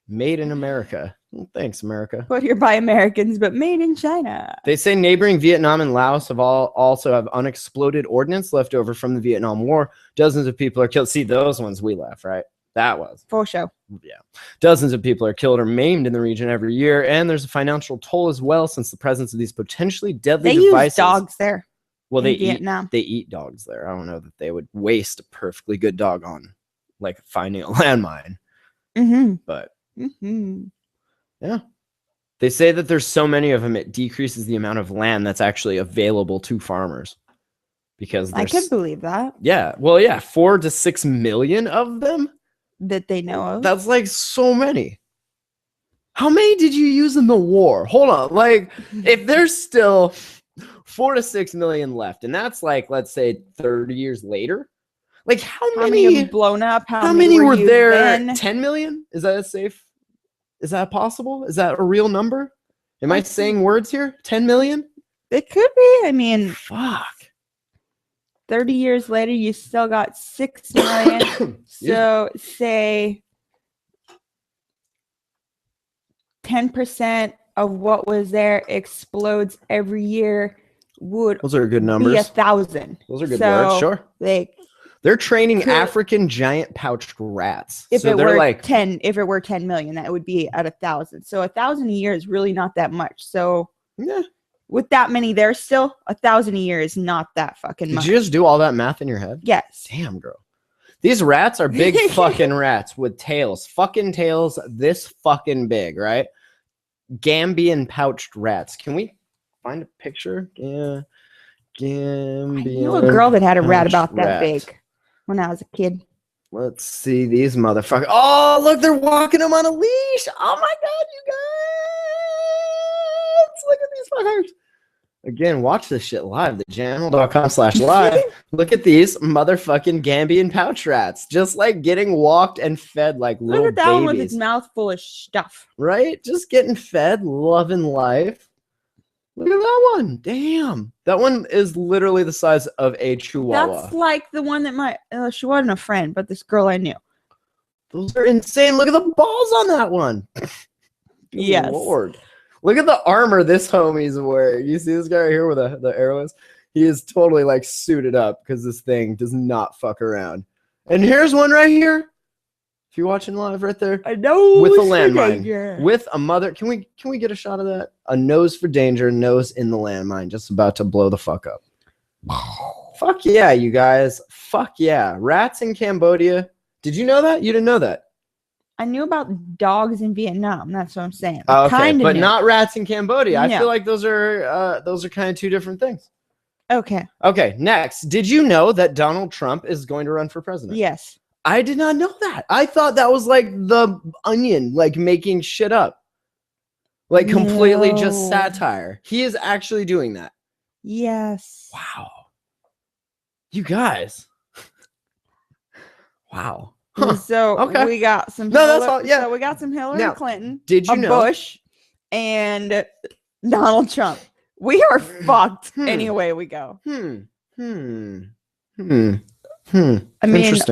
Made in America. Thanks, America. Put here by Americans, but made in China. They say neighboring Vietnam and Laos also have unexploded ordnance left over from the Vietnam War. Dozens of people are killed. See, those ones we left, right? That was. For show. Yeah. Dozens of people are killed or maimed in the region every year, and there's a financial toll as well since the presence of these potentially deadly devices. They use dogs there. Well, they Vietnam. eat dogs there. I don't know that they would waste a perfectly good dog on like finding a landmine. But yeah. They say that there's so many of them, it decreases the amount of land that's actually available to farmers. Because I could believe that. Yeah. Well, yeah, 4 to 6 million of them that they know of. That's like so many. How many did you use in the war? Hold on. Like, if there's still 4 to 6 million left, and that's like, let's say 30 years later, like how many have blown up? How many were there? Then? 10 million? Is that safe? Is that possible? Is that a real number? Am I saying words here? 10 million? It could be. I mean, fuck. 30 years later, you still got 6 million. So say 10% of what was there explodes every year. Those are good numbers. Be 1,000. Those are good words. Sure. They're training African giant pouched rats. If it were 10 million, that would be at 1,000. So 1,000 a year is really not that much. So yeah. With that many there still, 1,000 a year is not that fucking much. Did you just do all that math in your head? Yes. Damn, girl. These rats are big fucking rats with tails. Fucking tails this fucking big, right? Gambian pouched rats. Can we find a picture? Yeah. Gambian. I knew a girl that had a rat about that big when I was a kid. Let's see these motherfuckers. Oh, look, they're walking them on a leash. Oh my God, you guys. Look at these fuckers. Again, watch this shit live. The jamhole.com/live. Look at these motherfucking Gambian pouch rats. Just like getting walked and fed like little babies. Look at that one with its mouth full of stuff. Right? Just getting fed, loving life. Look at that one. Damn. That one is literally the size of a chihuahua. That's like the one that she wasn't a friend, but this girl I knew. Those are insane. Look at the balls on that one. Yes. Lord. Look at the armor this homie's wearing. You see this guy right here with the arrows? He is totally like suited up because this thing does not fuck around. And here's one right here. If you're watching live right there. I know. With a landmine. With a mother. Can we get a shot of that? A nose for danger, nose in the landmine. Just about to blow the fuck up. Fuck yeah, you guys. Fuck yeah. Rats in Cambodia. Did you know that? You didn't know that? I knew about dogs in Vietnam. That's what I'm saying. Okay, but not rats in Cambodia. No. I feel like those are kind of two different things. Okay. Okay, next. Did you know that Donald Trump is going to run for president? Yes. I did not know that. I thought that was like the Onion, like making shit up. Like completely just satire. He is actually doing that. Yes. Wow. You guys. Wow. Huh. So we got some. That's all. Yeah. So we got some Hillary Clinton. Did you know Bush and Donald Trump? We are fucked any way we go. I mean,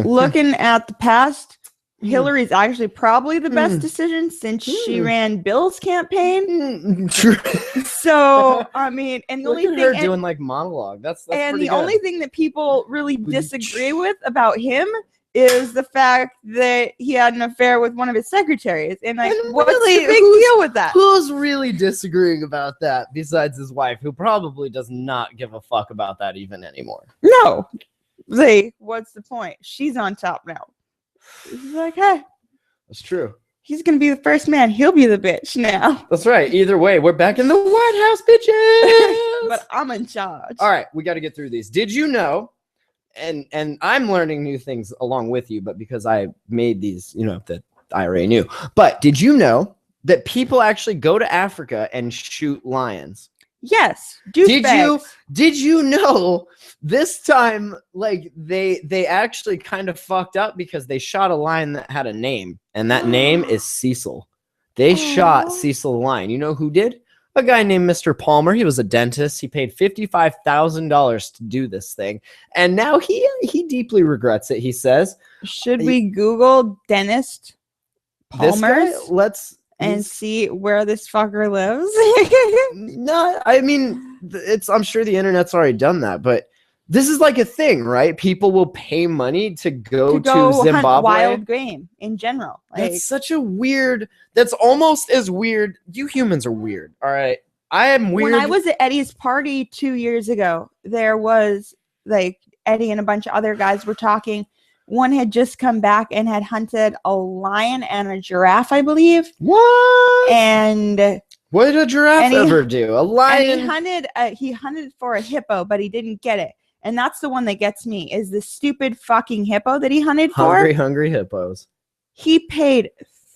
looking at the past, Hillary's actually probably the best decision since she ran Bill's campaign. So I mean, and the only thing doing like monologue. That's and the only thing that people really disagree with about him is the fact that he had an affair with one of his secretaries. And like, what's the big deal with that? Who's really disagreeing about that besides his wife, who probably does not give a fuck about that even anymore? No. What's the point? She's on top now. He's like, hey. That's true. He's going to be the first man. He'll be the bitch now. That's right. Either way, we're back in the White House, bitches. But I'm in charge. All right. We got to get through these. Did you know... And I'm learning new things along with you, but because I made these, that I already knew. But did you know that people actually go to Africa and shoot lions? Yes. Did you know this time, like they actually kind of fucked up because they shot a lion that had a name, and that name is Cecil. They shot Cecil the lion. You know who did? a guy named Mr. Palmer. He was a dentist. He paid $55,000 to do this thing, and now he deeply regrets it. He says, Should we Google dentist "This guy, Palmer's and see where this fucker lives?" No, I mean, I'm sure the internet's already done that, but this is like a thing, right? People will pay money to go to Zimbabwe. Hunt wild game in general. Like, that's such a weird. That's almost as weird. You humans are weird. All right, I am weird. When I was at Eddie's party 2 years ago, there was like Eddie and a bunch of other guys were talking. One had just come back and had hunted a lion and a giraffe, I believe. What? And what did a giraffe ever do? A lion. And he hunted for a hippo, but he didn't get it. And that's the one that gets me, is the stupid fucking hippo that he hunted for. Hungry hippos. He paid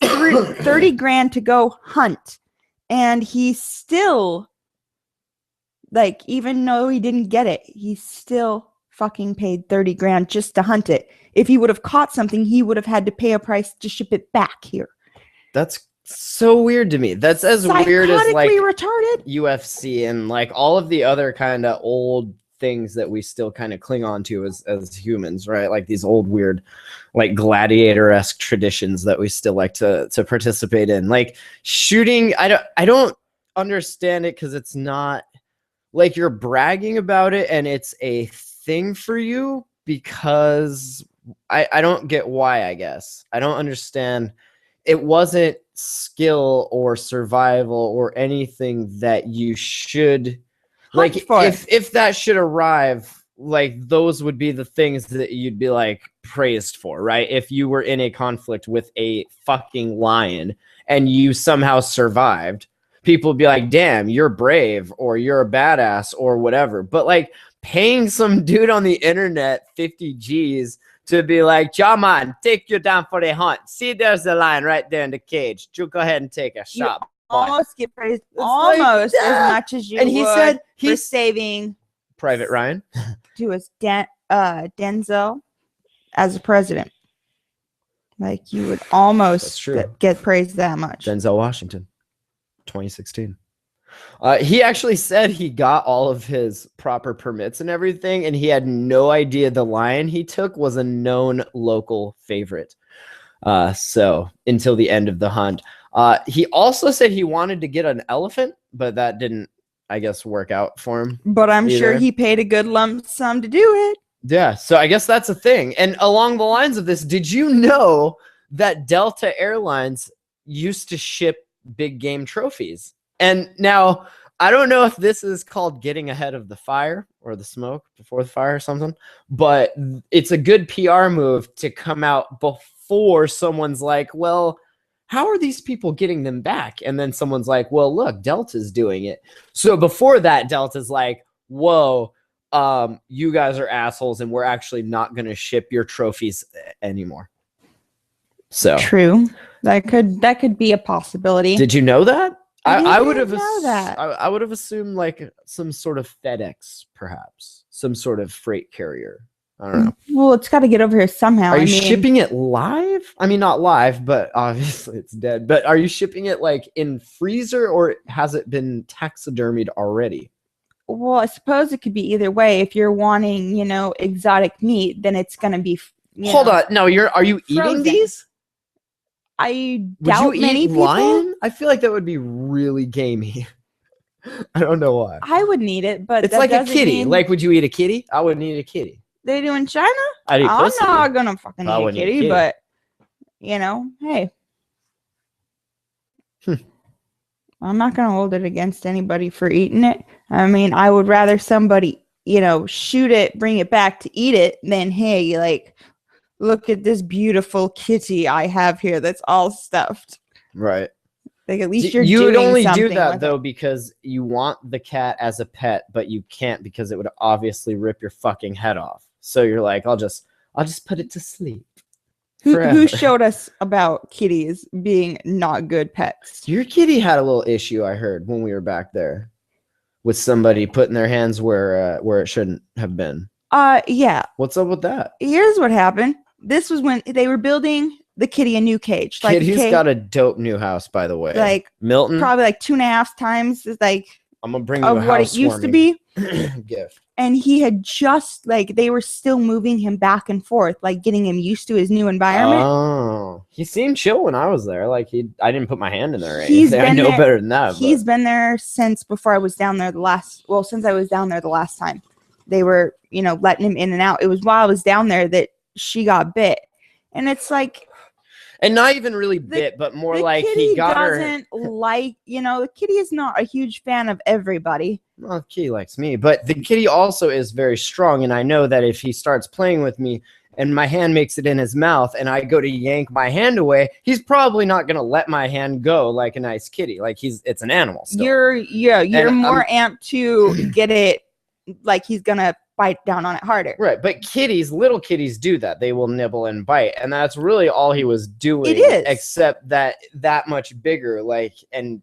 30 grand to go hunt. And he still, like, even though he didn't get it, he still fucking paid 30 grand just to hunt it. If he would have caught something, he would have had to pay a price to ship it back here. That's so weird to me. That's as weird as like retarded UFC and like all of the other kind of old things that we still kind of cling on to as humans, right? Like these old weird like gladiator-esque traditions that we still like to participate in. Like shooting, I don't understand it because it's not like you're bragging about it and it's a thing for you, because I don't get why. I guess I don't understand. It wasn't skill or survival or anything that you should like. If that should arrive, like those would be the things that you'd be like praised for, right? If you were in a conflict with a fucking lion and you somehow survived, people would be like, damn, you're brave or you're a badass or whatever. But like paying some dude on the internet 50 G's to be like, "Ja man, take you down for a hunt. See, there's the lion right there in the cage. You go ahead and take a shot." Almost get praised almost as much as you and he said he's saving Private Ryan to his Denzel as a president. Like you would almost get praised that much. Denzel Washington, 2016. He actually said he got all of his proper permits and everything, and he had no idea the lion he took was a known local favorite. So until the end of the hunt. He also said he wanted to get an elephant, but that didn't, I guess, work out for him. But I'm sure he paid a good lump sum to do it. Yeah, so I guess that's a thing. And along the lines of this, did you know that Delta Airlines used to ship big game trophies? And now, I don't know if this is called getting ahead of the fire or the smoke before the fire or something, but it's a good PR move to come out before someone's like, well, how are these people getting them back? And then someone's like, well, look, Delta's doing it. So before that, Delta's like, whoa, you guys are assholes and we're actually not going to ship your trophies anymore. So true. That could be a possibility. Did you know that? I would have know that. I would have assumed like some sort of FedEx, perhaps some sort of freight carrier. I don't know. Well, it's got to get over here somehow. Are you shipping it live? I mean, not live, but obviously it's dead. But are you shipping it like in freezer, or has it been taxidermied already? Well, I suppose it could be either way. If you're wanting, exotic meat, then it's going to be. Hold on. No, are you eating these? I doubt many people. Lion? I feel like that would be really gamey. I don't know why. I would need it, but it's like a kitty. Like, would you eat a kitty? I wouldn't eat a kitty. They do in China? I'd eat pussy. I'm not gonna fucking eat a kitty, but hey. I'm not gonna hold it against anybody for eating it. I mean, I would rather somebody, shoot it, bring it back to eat it than, hey, like, look at this beautiful kitty I have here that's all stuffed. Right. Like, at least you would only do that though because you want the cat as a pet, but you can't because it would obviously rip your fucking head off. So you're like, I'll just put it to sleep. Who showed us about kitties being not good pets? Your kitty had a little issue, I heard, when we were back there with somebody putting their hands where it shouldn't have been. Yeah. What's up with that? Here's what happened. This was when they were building the kitty a new cage. Like Kitty's got a dope new house, by the way. like Milton, probably like 2.5 times like I'm gonna bring you of a what it used to be. gift. And he had just like they were still moving him back and forth, like getting him used to his new environment. Oh, he seemed chill when I was there. Like I didn't put my hand in there. Or He's anything. I been know there- better than that. He's been there since before I was down there since I was down there the last time. They were, letting him in and out. It was while I was down there that she got bit. And it's like, and not even really bit, but more the like kitty he got doesn't like, the kitty is not a huge fan of everybody. Well, the kitty likes me, but the kitty also is very strong, and I know that if he starts playing with me and my hand makes it in his mouth and I go to yank my hand away, he's probably not going to let my hand go like a nice kitty. Like it's an animal still. You're more amped to get it, like he's going to bite down on it harder. Right, but little kitties do that. They will nibble and bite, and that's really all he was doing. It is. Except that much bigger, like, and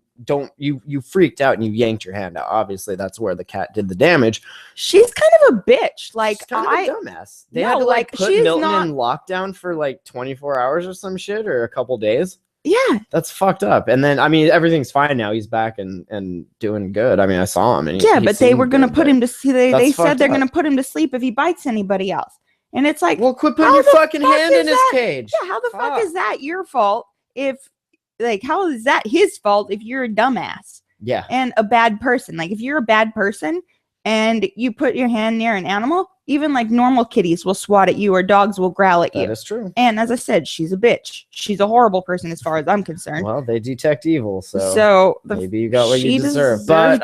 you freaked out and you yanked your hand out. Obviously, that's where the cat did the damage. She's kind of a bitch. Like, she's kind of a dumbass. They had to put Milton in lockdown for like 24 hours or some shit, or a couple days. Yeah, that's fucked up. And then everything's fine now. He's back and doing good. I saw him. And but they were gonna put him to sleep. They said they're up. gonna put him to sleep if he bites anybody else. And it's like, well, quit putting your fucking hand in his cage. Yeah, how the fuck is that your fault? How is that his fault if you're a dumbass? Yeah, and a bad person. Like if you're a bad person and you put your hand near an animal, even like normal kitties will swat at you or dogs will growl at you. That is true. And as I said, she's a bitch. She's a horrible person as far as I'm concerned. Well, they detect evil, so maybe you got what you deserve. But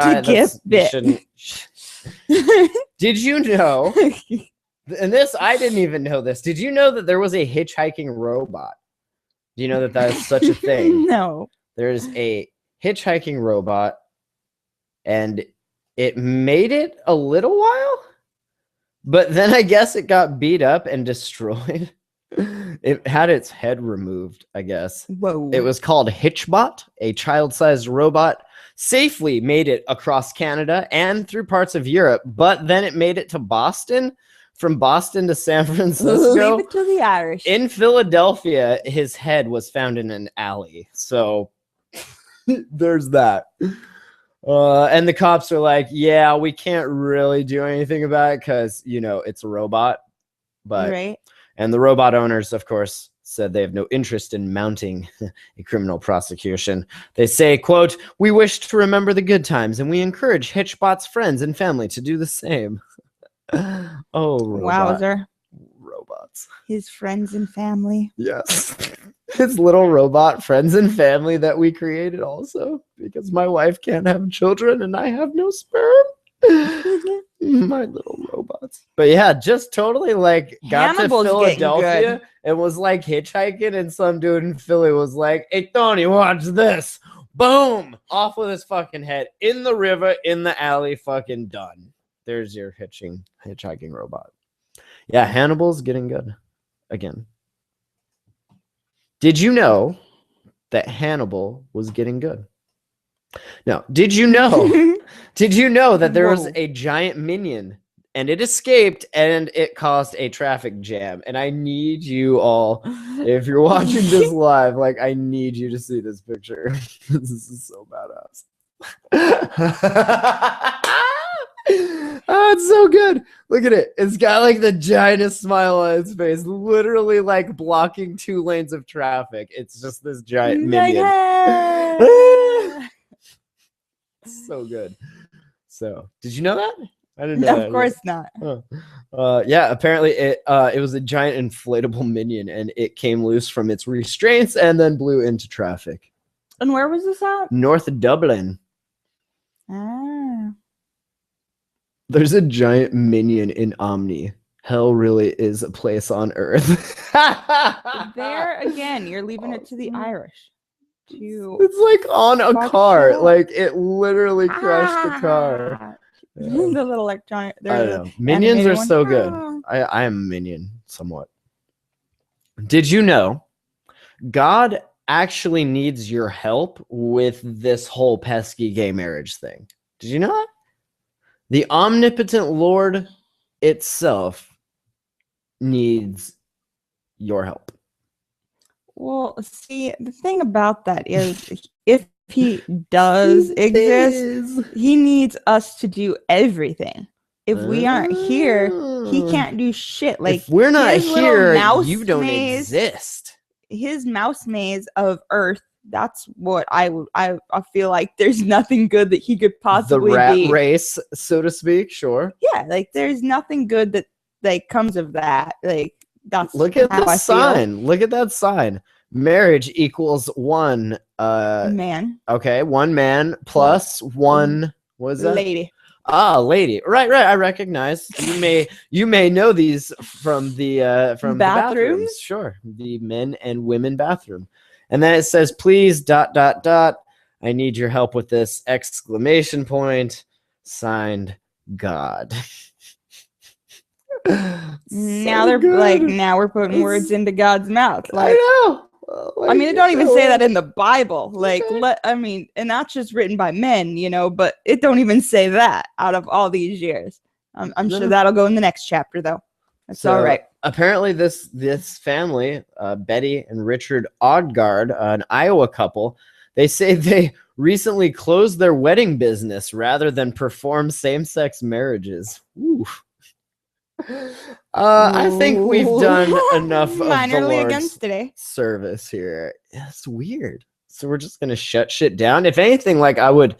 did you know? And this, I didn't even know this. Did you know that there was a hitchhiking robot? Do you know that is such a thing? No. There's a hitchhiking robot, and it made it a little while, but then I guess it got beat up and destroyed. It had its head removed, I guess. Whoa. It was called Hitchbot, a child-sized robot. Safely made it across Canada and through parts of Europe, but then it made it to Boston. From Boston to San Francisco. Leave it to the Irish. In Philadelphia, his head was found in an alley. So there's that. And the cops are like, yeah, we can't really do anything about it because, it's a robot. But right. And the robot owners, of course, said they have no interest in mounting a criminal prosecution. They say, quote, "We wish to remember the good times and we encourage Hitchbot's friends and family to do the same." Oh, wowzer. Robots. His friends and family. Yes. His little robot friends and family that we created also, because my wife can't have children and I have no sperm. My little robots. But yeah, just totally got Hannibal's to Philadelphia and was hitchhiking, and some dude in Philly was like, "Hey Tony, watch this." Boom! Off with his fucking head in the river, in the alley, fucking done. There's your hitchhiking robot. Yeah, Hannibal's getting good again. Did you know that Hannibal was getting good? No. Did you know? Did you know that there was a giant minion and it escaped and it caused a traffic jam? And I need you all, if you're watching this live, I need you to see this picture. This is so badass. Oh, it's so good. Look at it. It's got the giantest smile on its face, literally blocking 2 lanes of traffic. It's just this giant minion. So good. So, did you know that? I didn't know that. Of course not. Yeah, apparently it was a giant inflatable minion and it came loose from its restraints and then blew into traffic. And where was this at? North Dublin. Ah. There's a giant minion in Omni. Hell really is a place on earth. There again, you're leaving it to the Irish. It's on a car. It literally crushed the car. Yeah. The little electronic. I don't know. Minions are so good. I am a minion somewhat. Did you know God actually needs your help with this whole pesky gay marriage thing? Did you know that? The omnipotent Lord itself needs your help. Well, see, the thing about that is if he does exist, he needs us to do everything. If we aren't here, he can't do shit. Like if we're not his little here, mouse you don't maze, exist. His mouse maze of Earth. That's what I feel like. There's nothing good that he could possibly The rat be. race, so to speak. Sure. Yeah, like there's nothing good that like comes of that. Like that's Look at how the I sign. Look at that sign. Marriage equals one. Man, Okay, one man plus one. What is that? lady. Ah, lady. Right. I recognize. You may know these from the Bathrooms? bathrooms. Sure, the men and women bathroom. And then it says, "Please ... I need your help with this ! Signed, God." Now they're like, now we're putting words into God's mouth. Like, I know. I mean, it don't even say that in the Bible. Like, and that's just written by men, you know, but it don't even say that out of all these years. I'm sure that'll go in the next chapter, though. That's all right. Apparently, this family, Betty and Richard Odgaard, an Iowa couple, they say they recently closed their wedding business rather than perform same-sex marriages. Ooh. I think we've done enough of the Lord's service here. It's weird. So we're just gonna shut shit down. If anything, like I would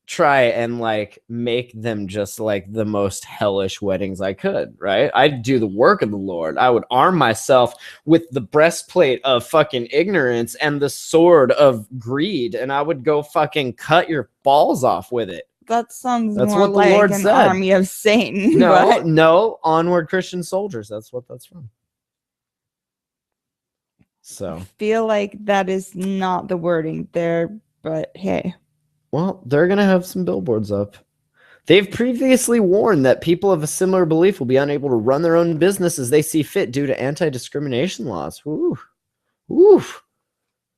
try and like make them just like the most hellish weddings I could, right? I'd do the work of the Lord. I would arm myself with the breastplate of fucking ignorance and the sword of greed, and I would go fucking cut your balls off with it. That sounds more like the Lord said. Army of Satan. No, onward Christian soldiers. That's what that's from. So I feel like that is not the wording there, but hey. Well, they're going to have some billboards up. They've previously warned that people of a similar belief will be unable to run their own business as they see fit due to anti-discrimination laws. Ooh.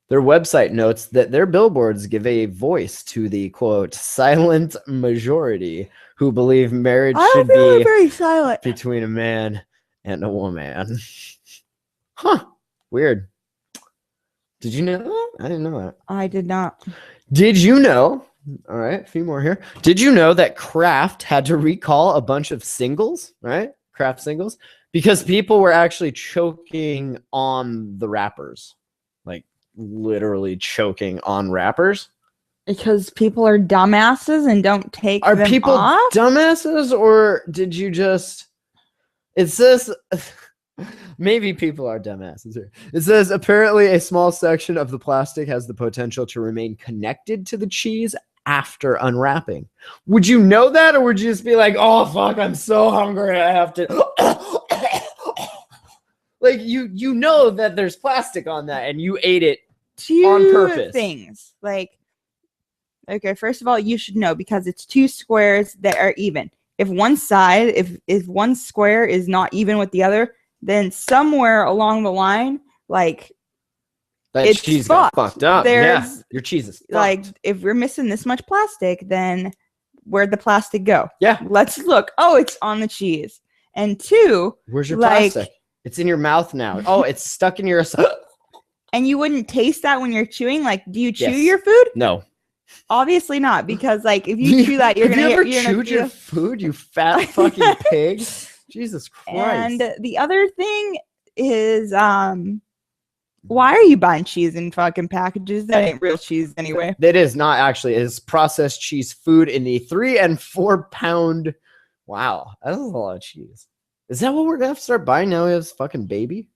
Their website notes that their billboards give a voice to the, quote, silent majority who believe marriage should be very silent between a man and a woman. Huh. Weird. Did you know that? I didn't know that. I did not. Did you know? All right, a few more here. Did you know that Kraft had to recall a bunch of singles, right? Kraft singles, because people were actually choking on the wrappers, like literally choking on wrappers. Because people are dumbasses and don't take them off? Are people dumbasses, or did you just... It says... Maybe people are dumbasses here. It says, apparently a small section of the plastic has the potential to remain connected to the cheese after unwrapping. Would you know that, or would you just be like, oh, fuck, I'm so hungry, I have to... Like, you know that there's plastic on that, and you ate it on purpose. Things. Like, okay, first of all, you should know, because it's two squares that are even. If one side, if one square is not even with the other, then somewhere along the line, like, that it's cheese fucked. got fucked up. Yeah, your cheese is fucked. Like, if we're missing this much plastic, then where'd the plastic go? Yeah. Let's look. Oh, it's on the cheese. And two, where's your plastic? It's in your mouth now. Oh, it's stuck in your... And you wouldn't taste that when you're chewing? Like, do you chew your food? No. Obviously not, because like if you chew that, you're Have gonna you ever chewed your food, you fat fucking pig? Jesus Christ. And the other thing is, why are you buying cheese in fucking packages? That ain't real cheese anyway. That is not actually. It is processed cheese food in the 3 and 4 pound. Wow, that's a lot of cheese. Is that what we're gonna have to start buying now? We have this fucking baby,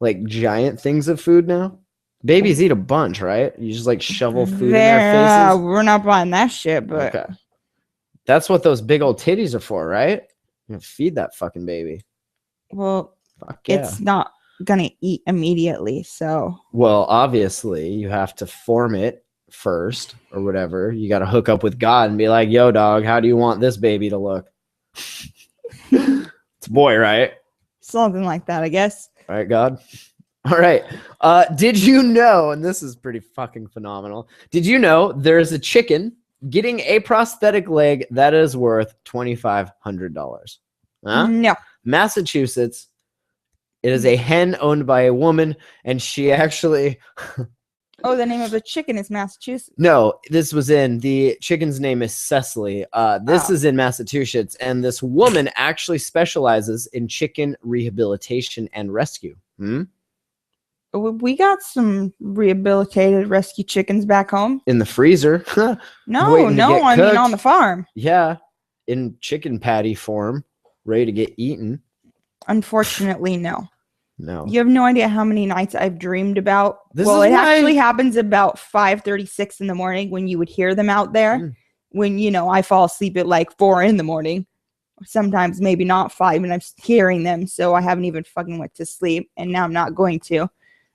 like giant things of food now. Babies eat a bunch, right? You just like shovel food in their faces. We're not buying that shit, but okay. That's what those big old titties are for, right? You feed that fucking baby. Well, it's not gonna eat immediately, so. Well, obviously, you have to form it first or whatever. You got to hook up with God and be like, yo, dog, how do you want this baby to look? It's a boy, right? Something like that, I guess. All right, God. All right. Did you know, and this is pretty fucking phenomenal, did you know there's a chicken getting a prosthetic leg that is worth $2,500? Huh? No. Massachusetts, It is a hen owned by a woman, and she actually. Oh, the name of the chicken is Massachusetts. No, this was in the chicken's name is Cecily. This is in Massachusetts, and this woman actually specializes in chicken rehabilitation and rescue. We got some rehabilitated rescue chickens back home. In the freezer. No, I mean on the farm. Yeah, in chicken patty form, ready to get eaten. Unfortunately, no. No. You have no idea how many nights I've dreamed about. It actually happens about 5:36 in the morning when you would hear them out there. When, I fall asleep at like 4 in the morning. Sometimes maybe not 5, and I'm hearing them. So I haven't even fucking went to sleep, and now I'm not going to.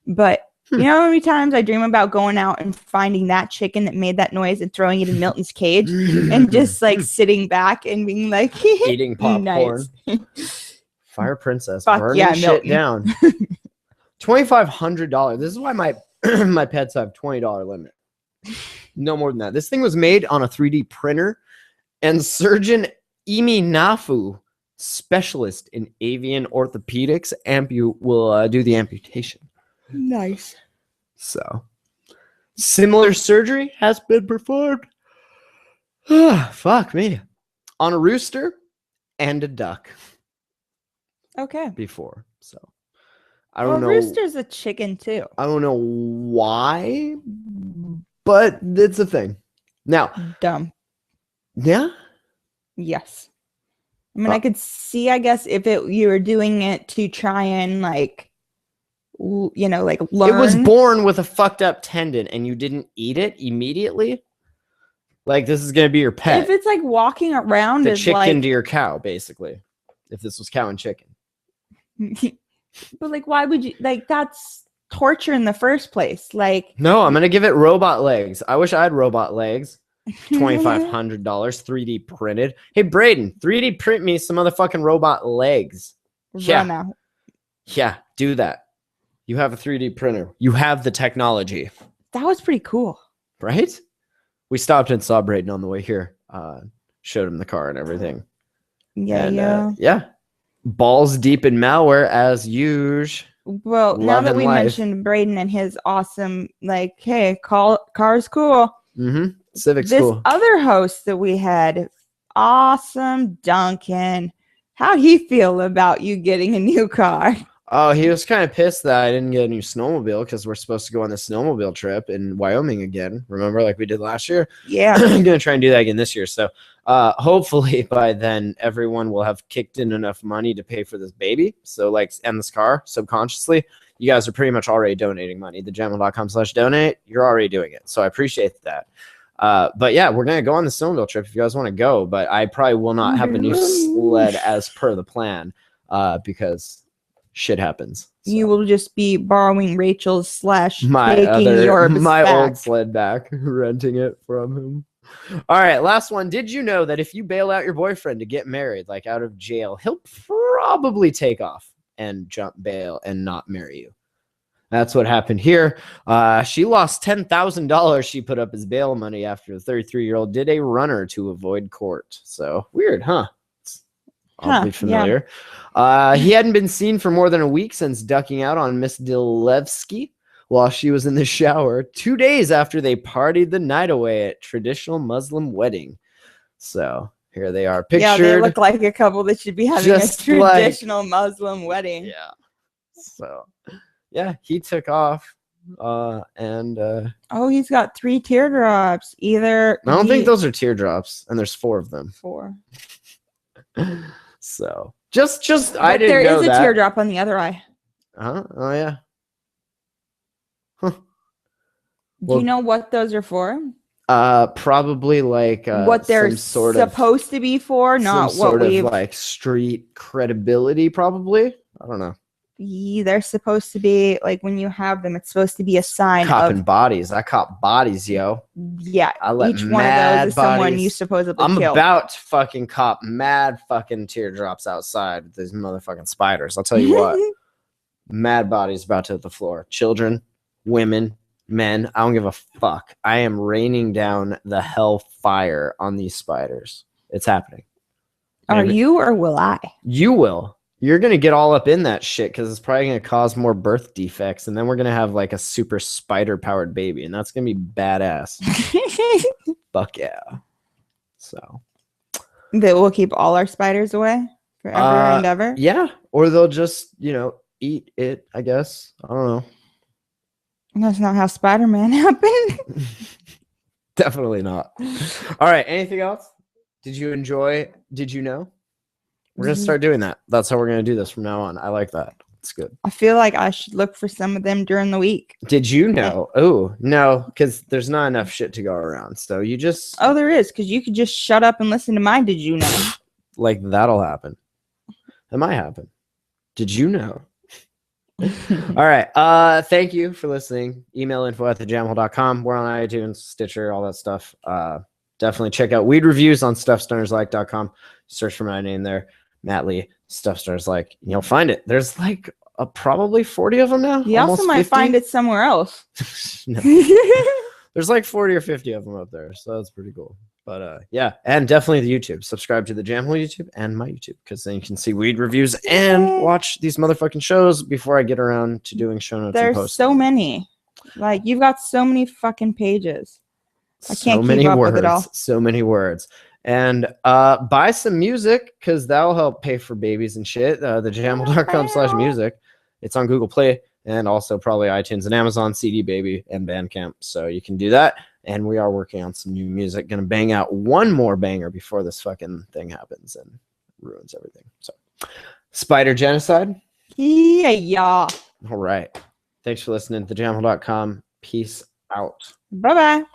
But you know how many times I dream about going out and finding that chicken that made that noise and throwing it in Milton's cage and just like sitting back and being like eating popcorn. Nice. Fire Princess, Fuck burning yeah, shit down. $2,500. This is why my my pets have $20 limit. No more than that. This thing was made on a 3D printer, and surgeon Emi Nafu, specialist in avian orthopedics, will do the amputation. Nice. So, similar surgery has been performed. Fuck me. On a rooster and a duck. Okay. Before. So, I don't know. Rooster's a chicken too. I don't know why, but it's a thing. Now. Dumb. Yeah? Yes. I mean, I could see, I guess, if you were doing it to try and like learn. It was born with a fucked up tendon and you didn't eat it immediately. Like, this is going to be your pet. If it's like walking around the as chicken to your cow, basically. If this was cow and chicken. But like, why would you, like, that's torture in the first place. Like, no, I'm going to give it robot legs. I wish I had robot legs. $2,500 3D printed. Hey, Braden, 3D print me some motherfucking robot legs. Yeah. Yeah, do that. You have a 3D printer. You have the technology. That was pretty cool. Right? We stopped and saw Braden on the way here. Showed him the car and everything. Yeah. Yeah. Balls deep in malware as usual. Well, now that we mentioned Braden and his awesome, like, hey, car's cool. Mm-hmm. Civic's this cool. Other host that we had, awesome Duncan. How'd he feel about you getting a new car? Oh, he was kind of pissed that I didn't get a new snowmobile because we're supposed to go on the snowmobile trip in Wyoming again. Remember, like we did last year? Yeah. I'm going to try and do that again this year. So hopefully by then everyone will have kicked in enough money to pay for this baby. So like, and this car subconsciously, you guys are pretty much already donating money. The jamhole.com/donate, you're already doing it. So I appreciate that. But yeah, we're going to go on the snowmobile trip if you guys want to go, but I probably will not have a new sled as per the plan because shit happens. So. You will just be borrowing Rachel's / my old sled back, renting it from him. All right, last one. Did you know that if you bail out your boyfriend to get married, like out of jail, he'll probably take off and jump bail and not marry you? That's what happened here. She lost $10,000 she put up as bail money after the 33-year-old did a runner to avoid court. So weird, huh? It's oddly familiar. Yeah. He hadn't been seen for more than a week since ducking out on Miss Dilevsky while she was in the shower 2 days after they partied the night away at traditional Muslim wedding. So here they are pictured. Yeah, they look like a couple that should be having a traditional Muslim wedding. Yeah. So, yeah, he took off. And he's got 3 teardrops. I don't think those are teardrops, and there's 4 of them. 4. So just but I didn't know that. There is a teardrop on the other eye. Oh yeah. Huh. Do you know what those are for? Probably like what they're supposed to be for, not what we've like street credibility. Probably, I don't know. They're supposed to be like when you have them, it's supposed to be a sign copping bodies. I cop bodies, yo. Yeah, I let each one of those is bodies. someone you supposedly I'm killed. about to fucking cop mad fucking teardrops outside with these motherfucking spiders. I'll tell you what. Mad bodies about to hit the floor. Children, women, men. I don't give a fuck. I am raining down the hellfire on these spiders. It's happening. Are you or will I? You will. You're gonna get all up in that shit because it's probably gonna cause more birth defects, and then we're gonna have like a super spider-powered baby, and that's gonna be badass. Fuck yeah. So That will keep all our spiders away forever and ever. yeah, or they'll just, you know, eat it, I guess. I don't know. That's not how Spider-Man happened. Definitely not. All right, anything else? Did you enjoy? Did you know? We're gonna start doing that. That's how we're gonna do this from now on. I like that. It's good. I feel like I should look for some of them during the week. Did you know? Oh, no, because there's not enough shit to go around. So you just Oh, there is, because you could just shut up and listen to mine. Did you know? like that'll happen. That might happen. Did you know? All right. Thank you for listening. Email info@thejamhole.com. We're on iTunes, Stitcher, all that stuff. Definitely check out weed reviews on stuffstonerslike.com. Search for my name there, Matt Lee, Stuff Stoners Like, and you'll find it. There's like probably 40 of them now. You also might find it somewhere else. No. There's like 40 or 50 of them up there, so that's pretty cool. But yeah, and definitely the YouTube. Subscribe to the Jamhole YouTube and my YouTube, because then you can see weed reviews and watch these motherfucking shows before I get around to doing show notes. There's so many. Like, you've got so many fucking pages. I can't keep up words, with it all. So many words. And buy some music, because that'll help pay for babies and shit. thejamhole.com/music. It's on Google Play and also probably iTunes and Amazon, CD Baby, and Bandcamp. So you can do that. And we are working on some new music. Gonna bang out one more banger before this fucking thing happens and ruins everything. So, Spider Genocide. Yeah. All right. Thanks for listening to thejamhole.com. Peace out. Bye-bye.